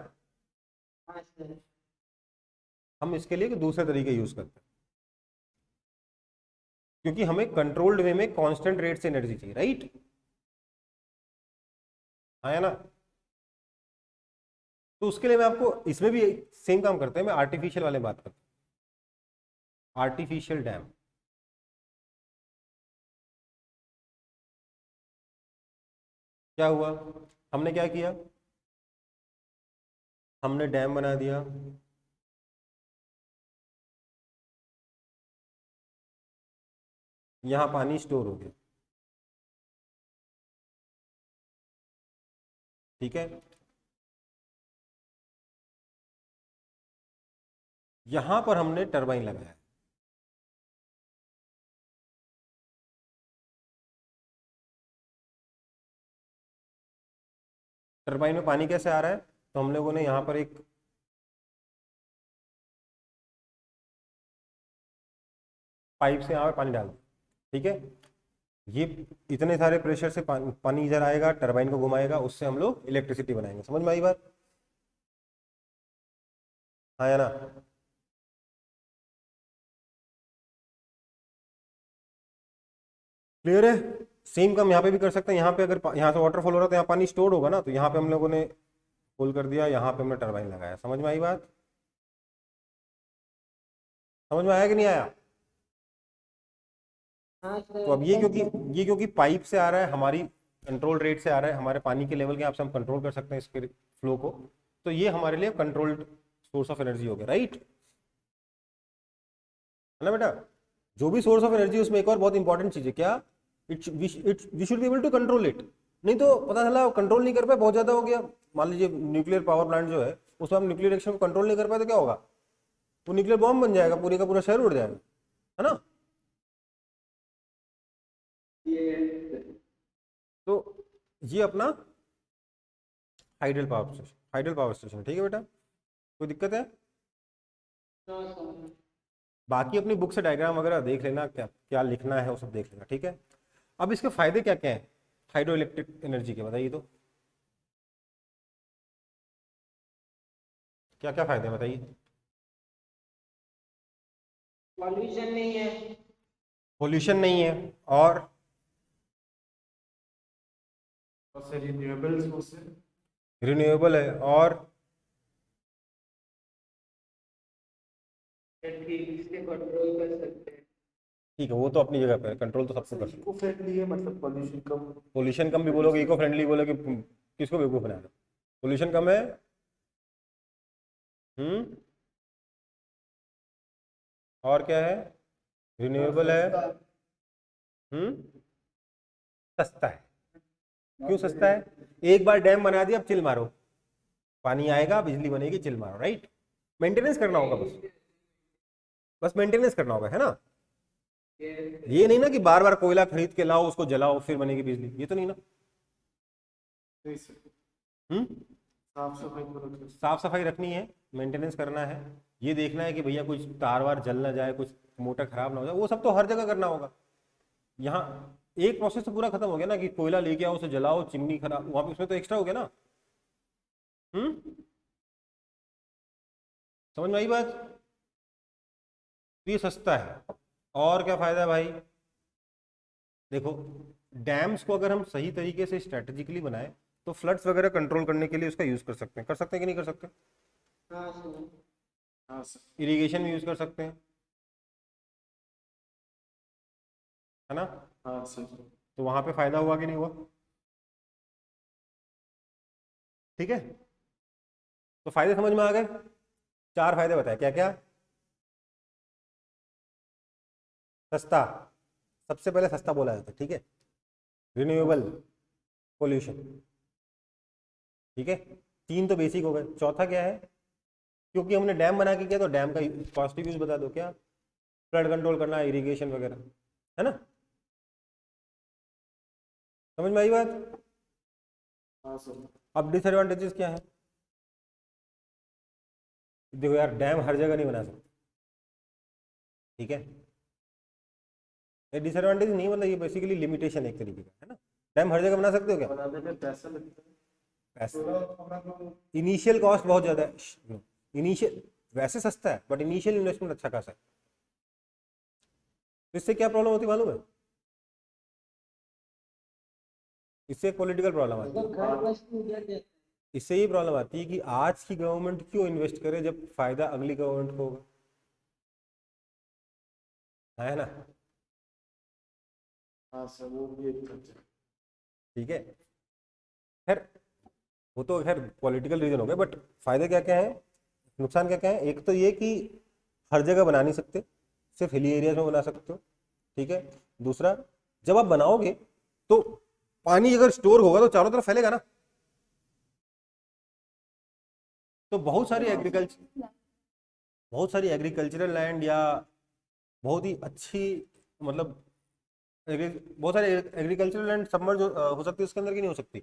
हाँ सर। हम इसके लिए दूसरे तरीके यूज करते हैं, क्योंकि हमें कंट्रोल्ड वे में कांस्टेंट रेट से एनर्जी चाहिए, राइट? हाँ ना? तो उसके लिए मैं आपको इसमें भी सेम काम करते हैं, मैं आर्टिफिशियल वाले बात करता हूँ। आर्टिफिशियल डैम, क्या हुआ? हमने क्या किया? हमने डैम बना दिया, यहां पानी स्टोर हो गया, ठीक है। यहां पर हमने टरबाइन लगाया, टरबाइन में पानी कैसे आ रहा है? तो हम लोगों ने यहां पर एक पाइप से यहाँ पे पानी डाल दिया, ठीक है। ये इतने सारे प्रेशर से पानी इधर आएगा, टरबाइन को घुमाएगा, उससे हम लोग इलेक्ट्रिसिटी बनाएंगे। समझ में आई बात? हाँ या ना? क्लियर है? सेम काम यहाँ पे भी कर सकते हैं। यहाँ पे अगर यहाँ से वाटरफॉल हो रहा है तो यहाँ पानी स्टोर होगा ना, तो यहाँ पे हम लोगों ने होल कर दिया, यहाँ पे हमने टरबाइन लगाया। समझ में आई बात? समझ में आया कि नहीं आया? हाँ सर। तो अब ये क्योंकि पाइप से आ रहा है, हमारी कंट्रोल रेट से आ रहा है, हमारे पानी के लेवल के हिसाब से हम कंट्रोल कर सकते हैं इसके फ्लो को, तो ये हमारे लिए कंट्रोल्ड सोर्स ऑफ एनर्जी हो गया, राइट? है ना बेटा? जो भी सोर्स ऑफ एनर्जी, उसमें एक और बहुत इंपॉर्टेंट चीज है, क्या? We should be able to control it. नहीं तो पता चला कंट्रोल नहीं कर पाए, बहुत ज्यादा हो गया। मान लीजिए न्यूक्लियर पावर प्लांट जो है, उसमें हम न्यूक्लियर रिएक्शन को कंट्रोल नहीं कर पाए तो क्या होगा? वो न्यूक्लियर बॉम्ब बन जाएगा, पूरे का पूरा शहर उड़ जाएगा, है ना? तो ये अपना हाइडल पावर स्टेशन, ठीक है बेटा? कोई दिक्कत है? No sir. बाकी अपनी बुक से डायग्राम वगैरह देख लेना, क्या क्या लिखना है वो सब देख लेना, ठीक है। अब इसके फायदे क्या क्या हैं हाइड्रो इलेक्ट्रिक एनर्जी के, बताइए तो क्या क्या फायदे हैं, बताइए। पॉल्यूशन नहीं है। पोल्यूशन नहीं है, और और सर रिन्यूएबल सोर्स है। रिन्यूएबल है, और ठीक इसके कंट्रोल कर सकते हैं। ठीक है, वो तो अपनी जगह पे कंट्रोल तो सबको कर सकते इको फ्रेंडली है, मतलब पोल्यूशन कम। हैं। पोल्यूशन कम भी बोलोगे, इको फ्रेंडली बोलोगे, किसको बेवकूफ़ बनाना। पोल्यूशन कम है। हम्म। और क्या है, रिन्यूएबल है। हम्म। सस्ता है। क्यों सस्ता है? एक बार डैम बना दिया, अब चिल मारो, पानी आएगा, बिजली बनेगी, चिल मारो, राइट। मेंटेनेंस करना होगा, बस मेंटेनेंस करना होगा, है ना। ये नहीं ना कि बार बार कोयला खरीद के लाओ, उसको जलाओ, फिर बनेगी बिजली, ये तो नहीं ना। नहीं सर, हम्म। साफ सफाई पूरा कर। साफ सफाई रखनी है, मेंटेनेंस करना है, ये देखना है कि भैया कुछ तार वार जल ना जाए, कुछ मोटर खराब ना हो जाए, वो सब तो हर जगह करना होगा। यहाँ एक प्रोसेस तो पूरा खत्म हो गया ना, कि कोयला लेके आओ, उसे जलाओ, चिमनी खराब, वहां पे उसमें तो एक्स्ट्रा हो गया ना। समझ में आई बात? तो ये सस्ता है। और क्या फायदा है भाई? देखो, डैम्स को अगर हम सही तरीके से स्ट्रेटेजिकली बनाए तो फ्लड्स वगैरह कंट्रोल करने के लिए उसका यूज कर सकते हैं। कर सकते हैं कि नहीं कर सकते? हाँ सर। हाँ सर। इरिगेशन में यूज कर सकते हैं, है ना। हाँ सर। तो वहां पे फायदा हुआ कि नहीं हुआ? ठीक है, तो फायदे समझ में आ गए। 4 फायदे बताए, क्या क्या? सस्ता, सबसे पहले सस्ता बोला जाता है, ठीक है। रिन्यूएबल, पोल्यूशन, ठीक है। 3 तो बेसिक हो गए। चौथा क्या है? क्योंकि हमने डैम बना के किया तो डैम का पॉजिटिव यूज बता दो, क्या? फ्लड कंट्रोल करना, इरिगेशन वगैरह, है ना। समझ में आई बात? हाँ सर। अब डिसएडवांटेजेस क्या है? देखो यार, डैम हर जगह नहीं बना सकते, ठीक है। ये डिसएडवांटेज नहीं, मतलब ये बेसिकली लिमिटेशन एक तरीके का, है ना। डैम हर जगह बना सकते हो क्या? बनाने में पैसा लगता है। पैसा, इनिशियल कॉस्ट बहुत ज़्यादा है। इनिशियल वैसे सस्ता है, बट इनिशियल इन्वेस्टमेंट अच्छा खासा है। तो इससे क्या प्रॉब्लम होती है मालूम है? इससे एक पॉलिटिकल प्रॉब्लम आती है। घर वस्तु दे देते हैं। इससे ये प्रॉब्लम आती है कि आज की गवर्नमेंट क्यों इन्वेस्ट करे जब फायदा अगली गवर्नमेंट को होगा, है ना। हाँ सर, वो भी एक खर्चा है। ठीक है, खैर वो तो खैर पॉलिटिकल रीजन हो गए, बट फायदे क्या क्या है, नुकसान क्या क्या है? एक तो ये कि हर जगह बना नहीं सकते, सिर्फ हिली एरियाज में बना सकते हो, ठीक है। दूसरा, जब आप बनाओगे तो पानी अगर स्टोर होगा तो चारों तरफ फैलेगा ना। तो बहुत सारी एग्रीकल्चरल लैंड या बहुत ही अच्छी, मतलब बहुत सारे एग्रीकल्चरल लैंड सबमर्ज हो सकती है, उसके अंदर की नहीं हो सकती,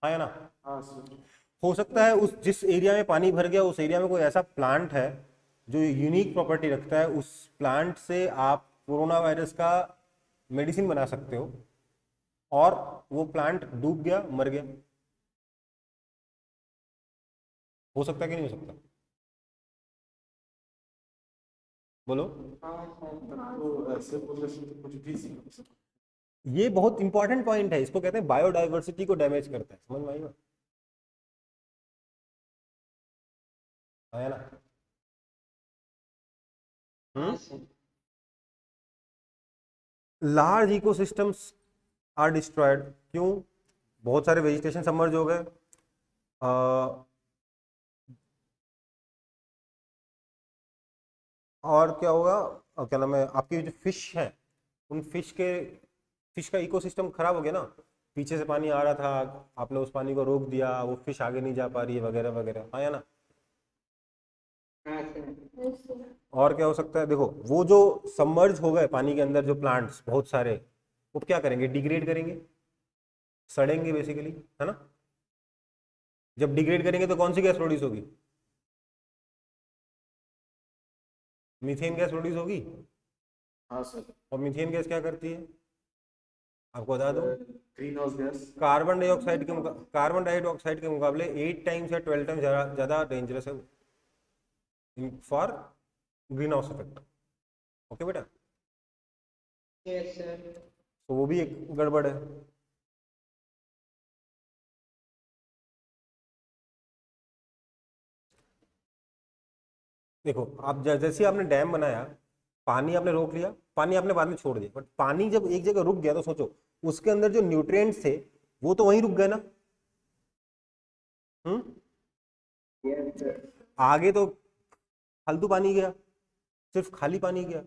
हाँ या ना। हाँ सर। हो सकता है उस जिस एरिया में पानी भर गया, उस एरिया में कोई ऐसा प्लांट है जो यूनिक प्रॉपर्टी रखता है, उस प्लांट से आप कोरोना वायरस का मेडिसिन बना सकते हो, और वो प्लांट डूब गया, मर गया। हो सकता है कि नहीं हो सकता? बोलो। हाँ सर। तो ऐसे बोलने से तो कुछ भी सीख सकते। ये बहुत इंपॉर्टेंट पॉइंट है, इसको कहते हैं बायोडाइवर्सिटी को डैमेज करता है। समझ में आई बात? है ना। हाँ sir. Large ecosystems are destroyed. क्यों? बहुत सारे वेजिटेशन सबमर्ज हो गए, और क्या होगा, क्या नाम है, आपकी जो फिश है, उन फिश का इकोसिस्टम खराब हो गया ना। पीछे से पानी आ रहा था, आपने उस पानी को रोक दिया, वो फिश आगे नहीं जा पा रही है, वगैरह वगैरह, हाँ या ना। हाँ सर। और क्या हो सकता है? देखो, वो जो सबमर्ज हो गए पानी के अंदर जो प्लांट्स बहुत सारे, वो क्या करेंगे? डिग्रेड करेंगे, सड़ेंगे बेसिकली, है ना। जब डिग्रेड करेंगे तो कौन सी गैस प्रोड्यूस होगी? मीथेन गैस प्रोड्यूस होगी। हाँ सर। और मीथेन गैस क्या करती है, आपको बता दूं? Green house gas. Carbon dioxide के मुकाबले 8 टाइम्स या 12 टाइम्स ज़्यादा डेंजरस है for green house effect. Okay बेटा। Yes sir. तो वो भी एक गड़बड़ है। देखो आप जैसे ही आपने डैम बनाया, पानी आपने रोक लिया, पानी आपने बाद में छोड़ दिया, बट पानी जब एक जगह रुक गया तो सोचो उसके अंदर जो न्यूट्रिएंट्स थे वो तो वहीं रुक गए ना। Yes, sir. आगे तो फालतू पानी गया, सिर्फ खाली पानी गया,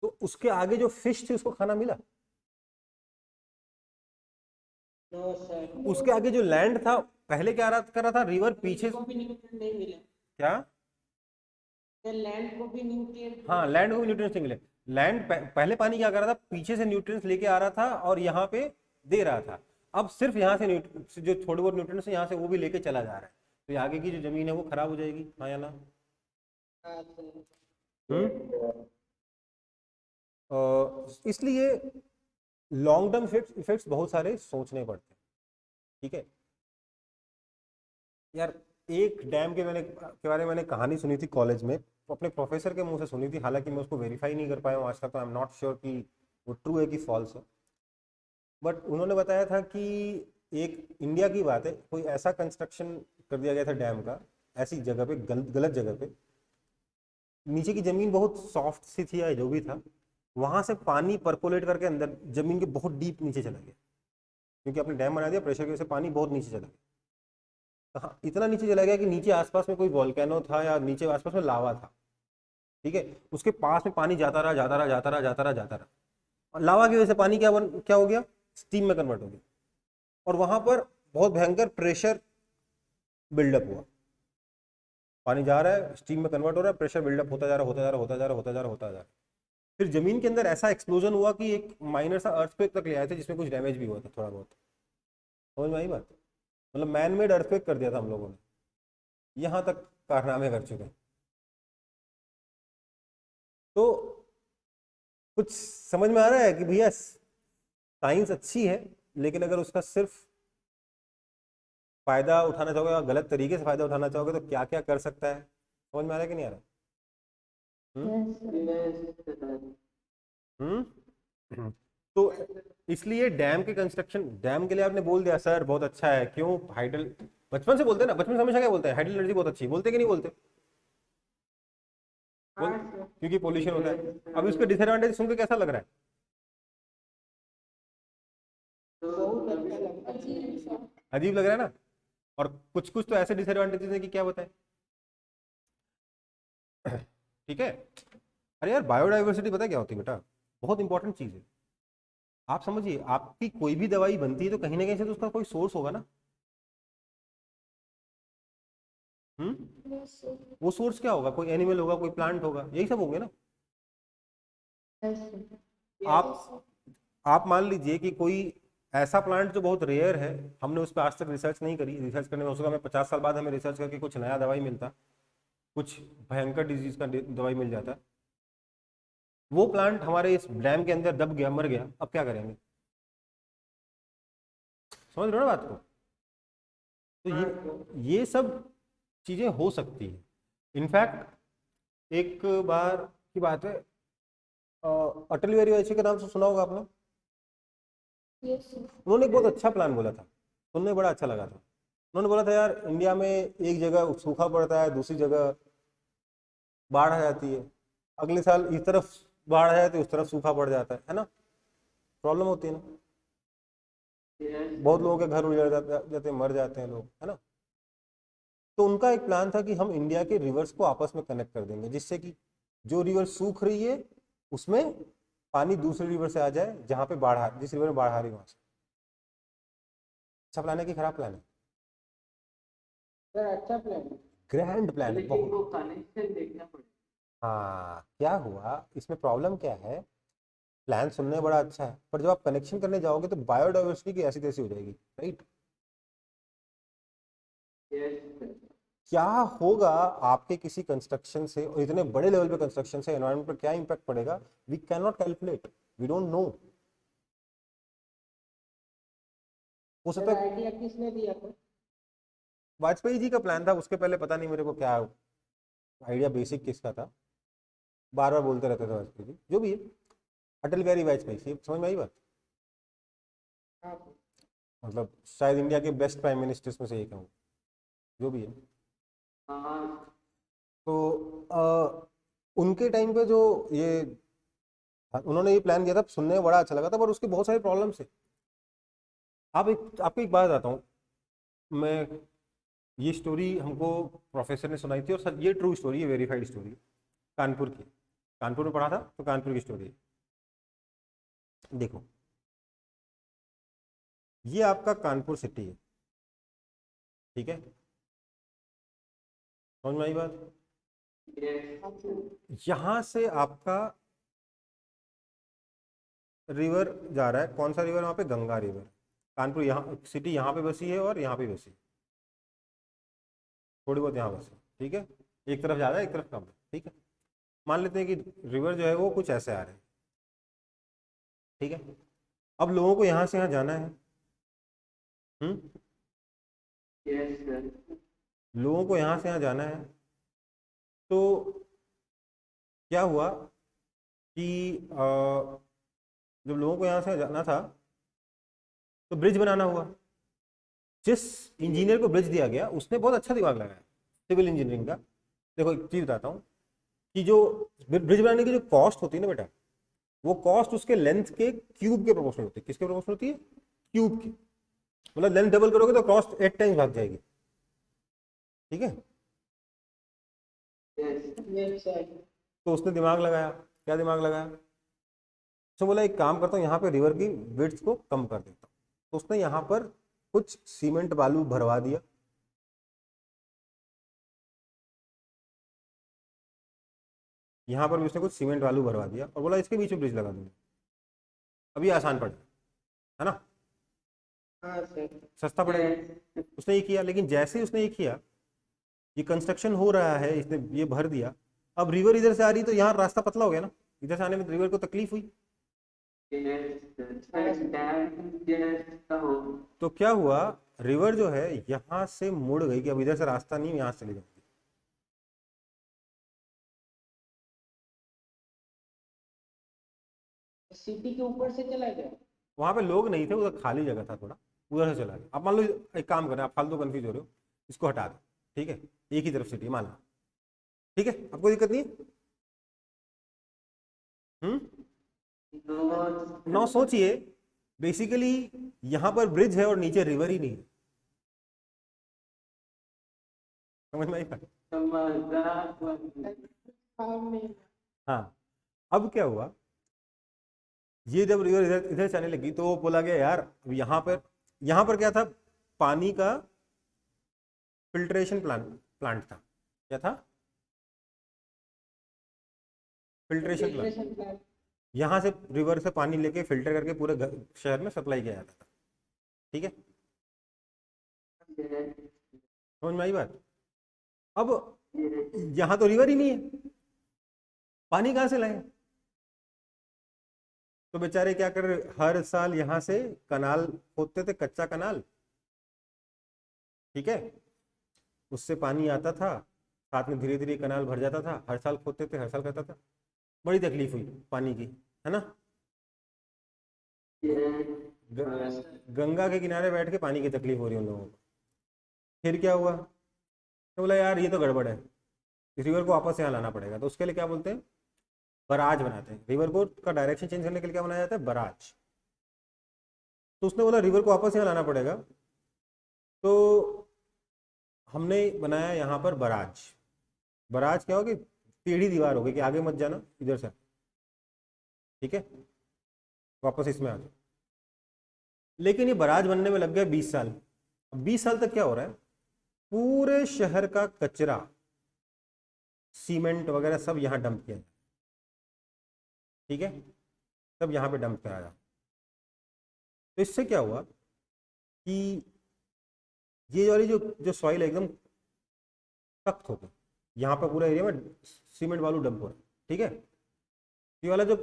तो उसके आगे जो फिश थी उसको खाना मिला? No sir. उसके आगे जो लैंड था, पहले क्या कर रहा था, रिवर पीछे को भी न्यूट्रिएंट नहीं मिला क्या, सर, लैंड को भी न्यूट्रिएंट। हाँ लैंड को भी न्यूट्रिएंट्स नहीं मिले। लैंड पहले पानी क्या कर रहा था, पीछे से न्यूट्रिएंट्स लेके आ रहा था और यहाँ पे दे रहा था। अब सिर्फ यहाँ से जो थोड़े बहुत न्यूट्रिएंट्स यहाँ से वो भी लेके चला जा रहा है, तो ये आगे की जो जमीन है वो खराब हो जाएगी, हाँ या ना? हाँ सर। इसलिए लॉन्ग टर्म इफेक्ट्स बहुत सारे सोचने पड़ते हैं। ठीक है यार, एक डैम के बारे में मैंने कहानी सुनी थी कॉलेज में, अपने प्रोफेसर के मुंह से सुनी थी, हालांकि मैं उसको वेरीफाई नहीं कर पाया हूँ आज तक, तो आई एम नॉट श्योर कि वो ट्रू है कि फॉल्स है। बट उन्होंने बताया था कि एक इंडिया की बात है, कोई ऐसा कंस्ट्रक्शन कर दिया गया था डैम का ऐसी जगह पे, गलत जगह पे, नीचे की जमीन बहुत सॉफ्ट सी थी या जो भी था, वहां से पानी परकोलेट करके अंदर जमीन के बहुत डीप नीचे चला गया, क्योंकि आपने डैम बना दिया, प्रेशर की वजह से पानी बहुत नीचे चला गया। हाँ, इतना नीचे चला गया कि नीचे आसपास में कोई वॉल्केनो था या नीचे आसपास में लावा था। ठीक है, उसके पास में पानी जाता रहा जाता रहा जाता रहा जाता रहा जाता रहा, और लावा की वजह से पानी क्या हो गया, स्टीम में कन्वर्ट हो गया, और वहां पर बहुत भयंकर प्रेशर बिल्डअप हुआ। पानी जा रहा है, स्टीम में कन्वर्ट हो रहा है, प्रेशर बिल्डअप होता जा रहा होता जा रहा होता जा रहा होता जा रहा होता जा रहा। फिर जमीन के अंदर ऐसा एक्सप्लोजन हुआ कि एक माइनर सा अर्थक्वेक तक ले आए थे, जिसमें कुछ डैमेज भी हुआ था थोड़ा बहुत। समझ में आई बात? मतलब मैन मेड अर्थक्वेक कर दिया था हम लोगों ने, यहाँ तक कारनामे कर चुके हैं। तो कुछ समझ में आ रहा है कि भैया साइंस अच्छी है, लेकिन अगर उसका सिर्फ फायदा उठाना चाहोगे या गलत तरीके से फायदा उठाना चाहोगे तो क्या क्या कर सकता है? समझ में आ रहा है कि नहीं आ रहा? तो इसलिए डैम के कंस्ट्रक्शन, डैम के लिए आपने बोल दिया सर बहुत अच्छा है, क्यों? हाइडल, बचपन से बोलते हैं ना, बचपन से हमेशा क्या बोलते हैं, हाइडल एनर्जी बहुत अच्छी है, बोलते कि नहीं बोलते? क्योंकि पोल्यूशन होता है। अब इसके डिसएडवांटेज सुनकर कैसा लग रहा है? बहुत अच्छा लगता है। अजीब सा। अजीब लग रहा है ना? और कुछ कुछ तो ऐसे डिसएडवांटेजेस हैं कि क्या बताएं। ठीक है, अरे यार बायोडाइवर्सिटी पता है क्या होती है बेटा, बहुत इंपॉर्टेंट चीज है। आप समझिए, आपकी कोई भी दवाई बनती है तो कहीं ना कहीं से तो उसका कोई सोर्स होगा ना। Yes, sir. वो सोर्स क्या होगा? कोई एनिमल होगा, कोई प्लांट होगा, यही सब होंगे ना। Yes, sir. आप मान लीजिए कि कोई ऐसा प्लांट जो बहुत रेयर है, हमने उस पर आज तक रिसर्च नहीं करी, रिसर्च करने में हो सका हमें 50 साल बाद हमें रिसर्च करके कुछ नया दवाई मिलता, कुछ भयंकर डिजीज का दवाई मिल जाता। वो प्लांट हमारे इस डैम के अंदर दब गया, मर गया, अब क्या करेंगे? समझ रहे हो ना बात को? तो ये सब चीजें हो सकती है। इनफैक्ट एक बार की बात है, अटल बिहारी वाजपेयी का नाम तो सुना होगा आपने। Yes, sir. उन्होंने एक बहुत अच्छा प्लान बोला था, सुनने बड़ा अच्छा लगा था। उन्होंने बोला था यार इंडिया में एक जगह सूखा पड़ता है, दूसरी जगह बाढ़ आ जाती है, अगले साल इस तरफ बाढ़ आ जाती है, उस तरफ सूखा पड़ जाता है ना, प्रॉब्लम होती है ना, बहुत लोगों के घर उजड़ जाते हैं, मर जाते हैं लोग, है ना। तो उनका एक प्लान था कि हम इंडिया के रिवर्स को आपस में कनेक्ट कर देंगे, जिससे कि जो रिवर सूख रही है उसमें पानी दूसरे रिवर से आ जाए, जहां पे जिस रिवर में बाढ़ आ रही है वहां से। अच्छा प्लान है कि खराब प्लान है? सर अच्छा प्लान है। ग्रैंड प्लान है लेकिन बहुत। वो कनेक्शन देखना पड़ेगा। हाँ, क्या हुआ इसमें, प्रॉब्लम क्या है? प्लान सुनने में बड़ा अच्छा है, पर जब आप कनेक्शन करने जाओगे तो बायोडाइवर्सिटी की ऐसी तैसी हो जाएगी, राइट? Yes, sir. क्या होगा आपके किसी कंस्ट्रक्शन से, और इतने बड़े लेवल पे कंस्ट्रक्शन से एनवायरनमेंट पर क्या इंपैक्ट पड़ेगा, we can not calculate, we don't know. हो सकता सर है आइडिया किसने दिया था? वाजपेयी जी का प्लान था, उसके पहले पता नहीं मेरे को क्या आइडिया बेसिक किसका था, बार बार बोलते रहते थे वाजपेयी जी, जो भी है। अटल बिहारी वाजपेयी, समझ में आई बात? हाँ मतलब शायद इंडिया के बेस्ट प्राइम मिनिस्टर्स में से एक है वो, जो भी है। हाँ तो उनके टाइम पे जो ये उन्होंने ये प्लान किया था, सुनने में बड़ा अच्छा लगा था, पर उसके बहुत सारे प्रॉब्लम्स है। आपको एक बात बताता हूँ मैं, ये स्टोरी हमको प्रोफेसर ने सुनाई थी, और सर ये ट्रू स्टोरी है, वेरीफाइड स्टोरी, कानपुर की। कानपुर में पढ़ा था तो कानपुर की स्टोरी है। देखो, ये आपका कानपुर सिटी है, ठीक है, समझ में आई बात? यहां से आपका रिवर जा रहा है, कौन सा रिवर? वहां पे गंगा रिवर। कानपुर यहाँ सिटी यहाँ पे बसी है और यहाँ पे बसी है, थोड़ी बहुत यहाँ बसी, ठीक है। एक तरफ ज़्यादा है, एक तरफ कम है, ठीक है। मान लेते हैं कि रिवर जो है वो कुछ ऐसे आ रहे हैं, ठीक है। अब लोगों को यहाँ से यहाँ जाना है, यस सर। लोगों को यहाँ से यहाँ जाना है, तो क्या हुआ कि जब लोगों को यहाँ से जाना था तो ब्रिज बनाना हुआ। जिस इंजीनियर को ब्रिज दिया गया उसने बहुत अच्छा दिमाग लगाया, सिविल इंजीनियरिंग का। देखो एक चीज़ बताता हूँ कि जो ब्रिज बनाने की जो कॉस्ट होती है ना बेटा, वो कॉस्ट उसके लेंथ के क्यूब के प्रोपोर्शनल होती है। किसके प्रोपोर्शनल होती है? क्यूब की। मतलब लेंथ डबल करोगे तो कॉस्ट 8 टाइम्स भाग जाएगी, ठीक है। Yes sir. तो उसने दिमाग लगाया। क्या दिमाग लगाया? तो बोला एक काम करता हूँ, यहाँ पे रिवर की विड्थ को कम कर देता हूँ। तो उसने यहाँ पर कुछ सीमेंट बालू भरवा दिया, यहाँ पर भी उसने कुछ सीमेंट बालू भरवा दिया, और बोला इसके बीच में ब्रिज लगा दूंगा। अब ये आसान पड़ेगा, है ना, हाँ सर। सस्ता पड़ेगा। उसने ये किया, लेकिन जैसे ही उसने ये किया, ये कंस्ट्रक्शन हो रहा है, इसने ये भर दिया। अब रिवर इधर से आ रही तो यहाँ रास्ता पतला हो गया ना, इधर से आने में रिवर को तकलीफ हुई। तो क्या हुआ, रिवर जो है यहाँ से मुड़ गई कि अब इधर से रास्ता नहीं, यहाँ से चले जाऊंगी। सिटी के ऊपर से चला गया। वहां पे लोग नहीं थे, उधर खाली जगह था थोड़ा, उधर से चला गया। अब मान लो एक काम करें, आप फालतू कंफ्यूज हो रहे हो, इसको हटा दो, ठीक है। एक ही तरफ सिटी मान लो, ठीक है, आपको दिक्कत नहीं है। ना सोचिए, बेसिकली यहां पर ब्रिज है और नीचे रिवर ही नहीं है। समझ में आई बात? हाँ, अब क्या हुआ, ये जब रिवर इधर इधर से आने लगी तो बोला गया यार अब यहाँ पर क्या था, पानी का फिल्ट्रेशन प्लांट था। क्या था? Filtration plant. यहाँ से रिवर से पानी लेके फिल्टर करके पूरे शहर में सप्लाई किया जाता था, ठीक है। समझ में आई बात? अब यहाँ तो रिवर ही नहीं है, पानी कहाँ से लाए? तो बेचारे क्या कर रहे, हर साल यहाँ से कनाल खोदते थे, कच्चा कनाल, ठीक है। उससे पानी आता था, साथ में धीरे धीरे कनाल भर जाता था। हर साल खोदते थे, हर साल करता था। बड़ी तकलीफ हुई पानी की, है ना। गंगा के किनारे बैठ के पानी की तकलीफ हो रही है उन लोगों को। फिर क्या हुआ, तो बोला यार ये तो गड़बड़ है, इस रिवर को वापस यहाँ लाना पड़ेगा। तो उसके लिए क्या बोलते हैं, बराज बनाते हैं। रिवर को का डायरेक्शन चेंज करने के लिए क्या बनाया जाता है, बराज। तो उसने बोला रिवर को वापस यहाँ लाना पड़ेगा, तो हमने बनाया यहाँ पर बराज। बराज क्या होगी, टेढ़ी दीवार होगी कि आगे मत जाना, इधर से, ठीक है, वापस इसमें आ जाओ। लेकिन ये बराज बनने में लग गया 20 साल। 20 साल तक क्या हो रहा है, पूरे शहर का कचरा, सीमेंट वगैरह सब यहाँ डंप किया, ठीक है, सब यहाँ पे डंप कराया। तो इससे क्या हुआ कि ये वाली जो सॉइल एकदम सख्त हो गई, यहाँ पर पूरा एरिया में सीमेंट बालू डंप हो रहा है, ठीक है। ये वाला जो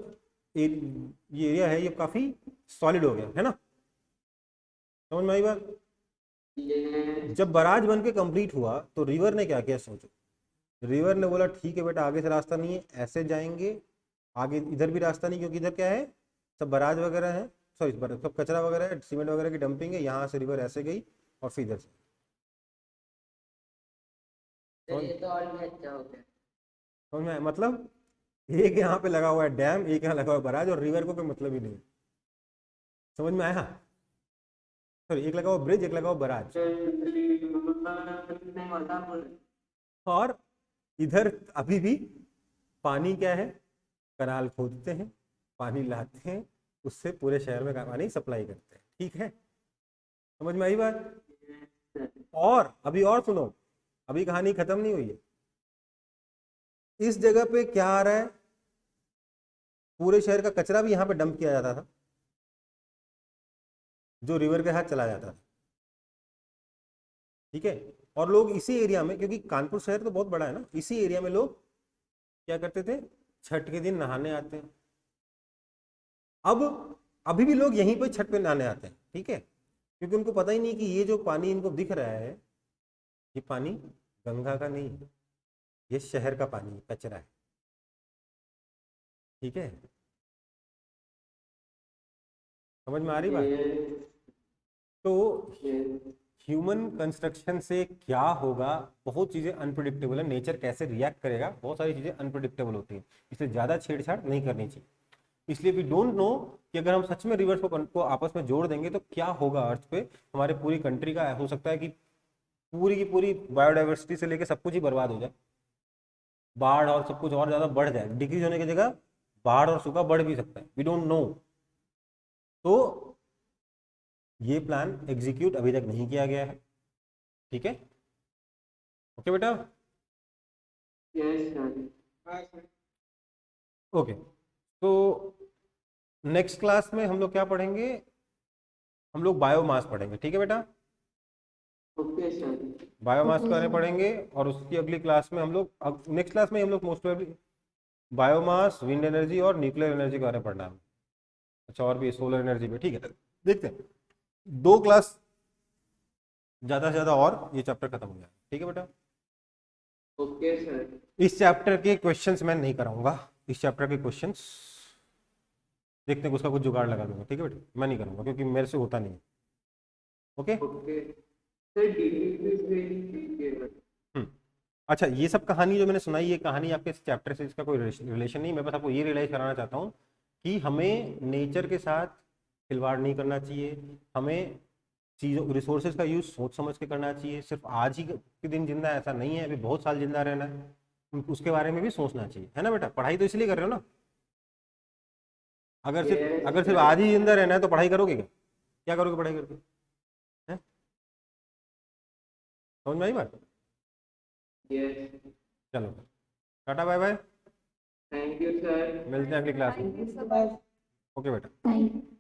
ये एरिया है ये काफी सॉलिड हो गया, है ना। समझ में आई बात? जब बराज बन के कंप्लीट हुआ तो रिवर ने क्या किया, सोचो। रिवर ने बोला ठीक है बेटा, आगे से रास्ता नहीं है, ऐसे जाएंगे, आगे इधर भी रास्ता नहीं, क्योंकि इधर क्या है, सब बराज वगैरह है, सॉरी सब कचरा वगैरह है, सीमेंट वगैरह की डंपिंग है, यहाँ से रिवर ऐसे गई और फिर इधर से। सर ये तो और भी अच्छा हो गया। समझ में आया? मतलब एक यहाँ पे लगा हुआ है डैम, एक यहाँ लगा हुआ है बराज, और रिवर को कोई मतलब ही नहीं है। समझ में आया? सॉरी, एक लगा हुआ ब्रिज, एक लगा हुआ बराज। नहीं होता बोल। और इधर अभी भी पानी क्या है, कनाल खोदते हैं, पानी लाते हैं, उससे पूरे शहर में पानी सप्लाई करते हैं। ठीक है, समझ में आई बात? और अभी और सुनो, अभी कहानी खत्म नहीं हुई है। इस जगह पे क्या आ रहा है, पूरे शहर का कचरा भी यहाँ पे डंप किया जाता था, जो रिवर के साथ चला जाता था। ठीक है, और लोग इसी एरिया में, क्योंकि कानपुर शहर तो बहुत बड़ा है ना, इसी एरिया में लोग क्या करते थे, छठ के दिन नहाने आते हैं। अब अभी भी लोग यहीं पर छठ पे नहाने आते हैं। ठीक है, क्योंकि उनको पता ही नहीं कि ये जो पानी इनको दिख रहा है, ये पानी गंगा का नहीं है, ये शहर का पानी कचरा है। ठीक है, समझ में आ रही बात? तो ह्यूमन कंस्ट्रक्शन से क्या होगा, बहुत चीज़ें अनप्रिडिक्टेबल है, नेचर कैसे रिएक्ट करेगा, बहुत सारी चीज़ें अनप्रिडिक्टेबल होती हैं, इसलिए ज़्यादा छेड़छाड़ नहीं करनी चाहिए। इसलिए वी डोंट नो कि अगर हम सच में रिवर्स को आपस में जोड़ देंगे तो क्या होगा अर्थ पे, हमारे पूरी कंट्री का हो सकता है कि पूरी की पूरी बायोडाइवर्सिटी से लेकर सब कुछ ही बर्बाद हो जाए, बाढ़ और सब कुछ और ज़्यादा बढ़ जाए, डिक्रीज होने की जगह बाढ़ और सूखा बढ़ भी सकता है, वी डोंट नो। तो ये प्लान एग्जीक्यूट अभी तक नहीं किया गया है। ठीक है, ओके बेटा? Yes sir. ओके, तो नेक्स्ट क्लास में हम लोग क्या पढ़ेंगे, हम लोग बायोमास पढ़ेंगे। ठीक है बेटा, ओके सर। बायोमास के बारे में पढ़ेंगे, और उसकी अगली क्लास में हम लोग, नेक्स्ट क्लास में हम लोग most probably biomass, wind energy और न्यूक्लियर एनर्जी के बारे में पढ़ना है। अच्छा, और भी सोलर एनर्जी पे। ठीक है, देखते हैं 2 क्लास ज़्यादा से ज़्यादा और ये चैप्टर खत्म हो जाए। ठीक है बेटा, ओके सर। इस चैप्टर के क्वेश्चंस मैं नहीं कराऊंगा, इस चैप्टर के क्वेश्चंस देखते हैं, उसका कुछ जुगाड़ लगा दूंगा। ठीक है बेटा, मैं नहीं करूंगा क्योंकि मेरे से होता नहीं है। ओके, ओके सर, डीपी अच्छा, ये सब कहानी जो मैंने सुनाई, ये कहानी आपके इस चैप्टर से इसका कोई रिलेशन नहीं, मैं बस आपको ये रियलाइज कराना चाहता हूँ कि हमें नेचर के साथ खिलवाड़ नहीं करना चाहिए, हमें चीज़ों रिसोर्सेज का यूज़ सोच समझ के करना चाहिए। सिर्फ आज ही के दिन जिंदा ऐसा नहीं है, अभी बहुत साल जिंदा रहना है, उसके बारे में भी सोचना चाहिए, है ना बेटा? पढ़ाई तो इसलिए कर रहे हो ना, अगर सिर्फ आज ही जिंदा रहना है तो पढ़ाई करोगे क्या? क्या करोगे पढ़ाई करके? हैं? समझ में आई बात? यस। चलो, tata bye bye, thank you sir. मिलते हैं अगली क्लास में। Thank you so much. Okay बेटा। Thank you.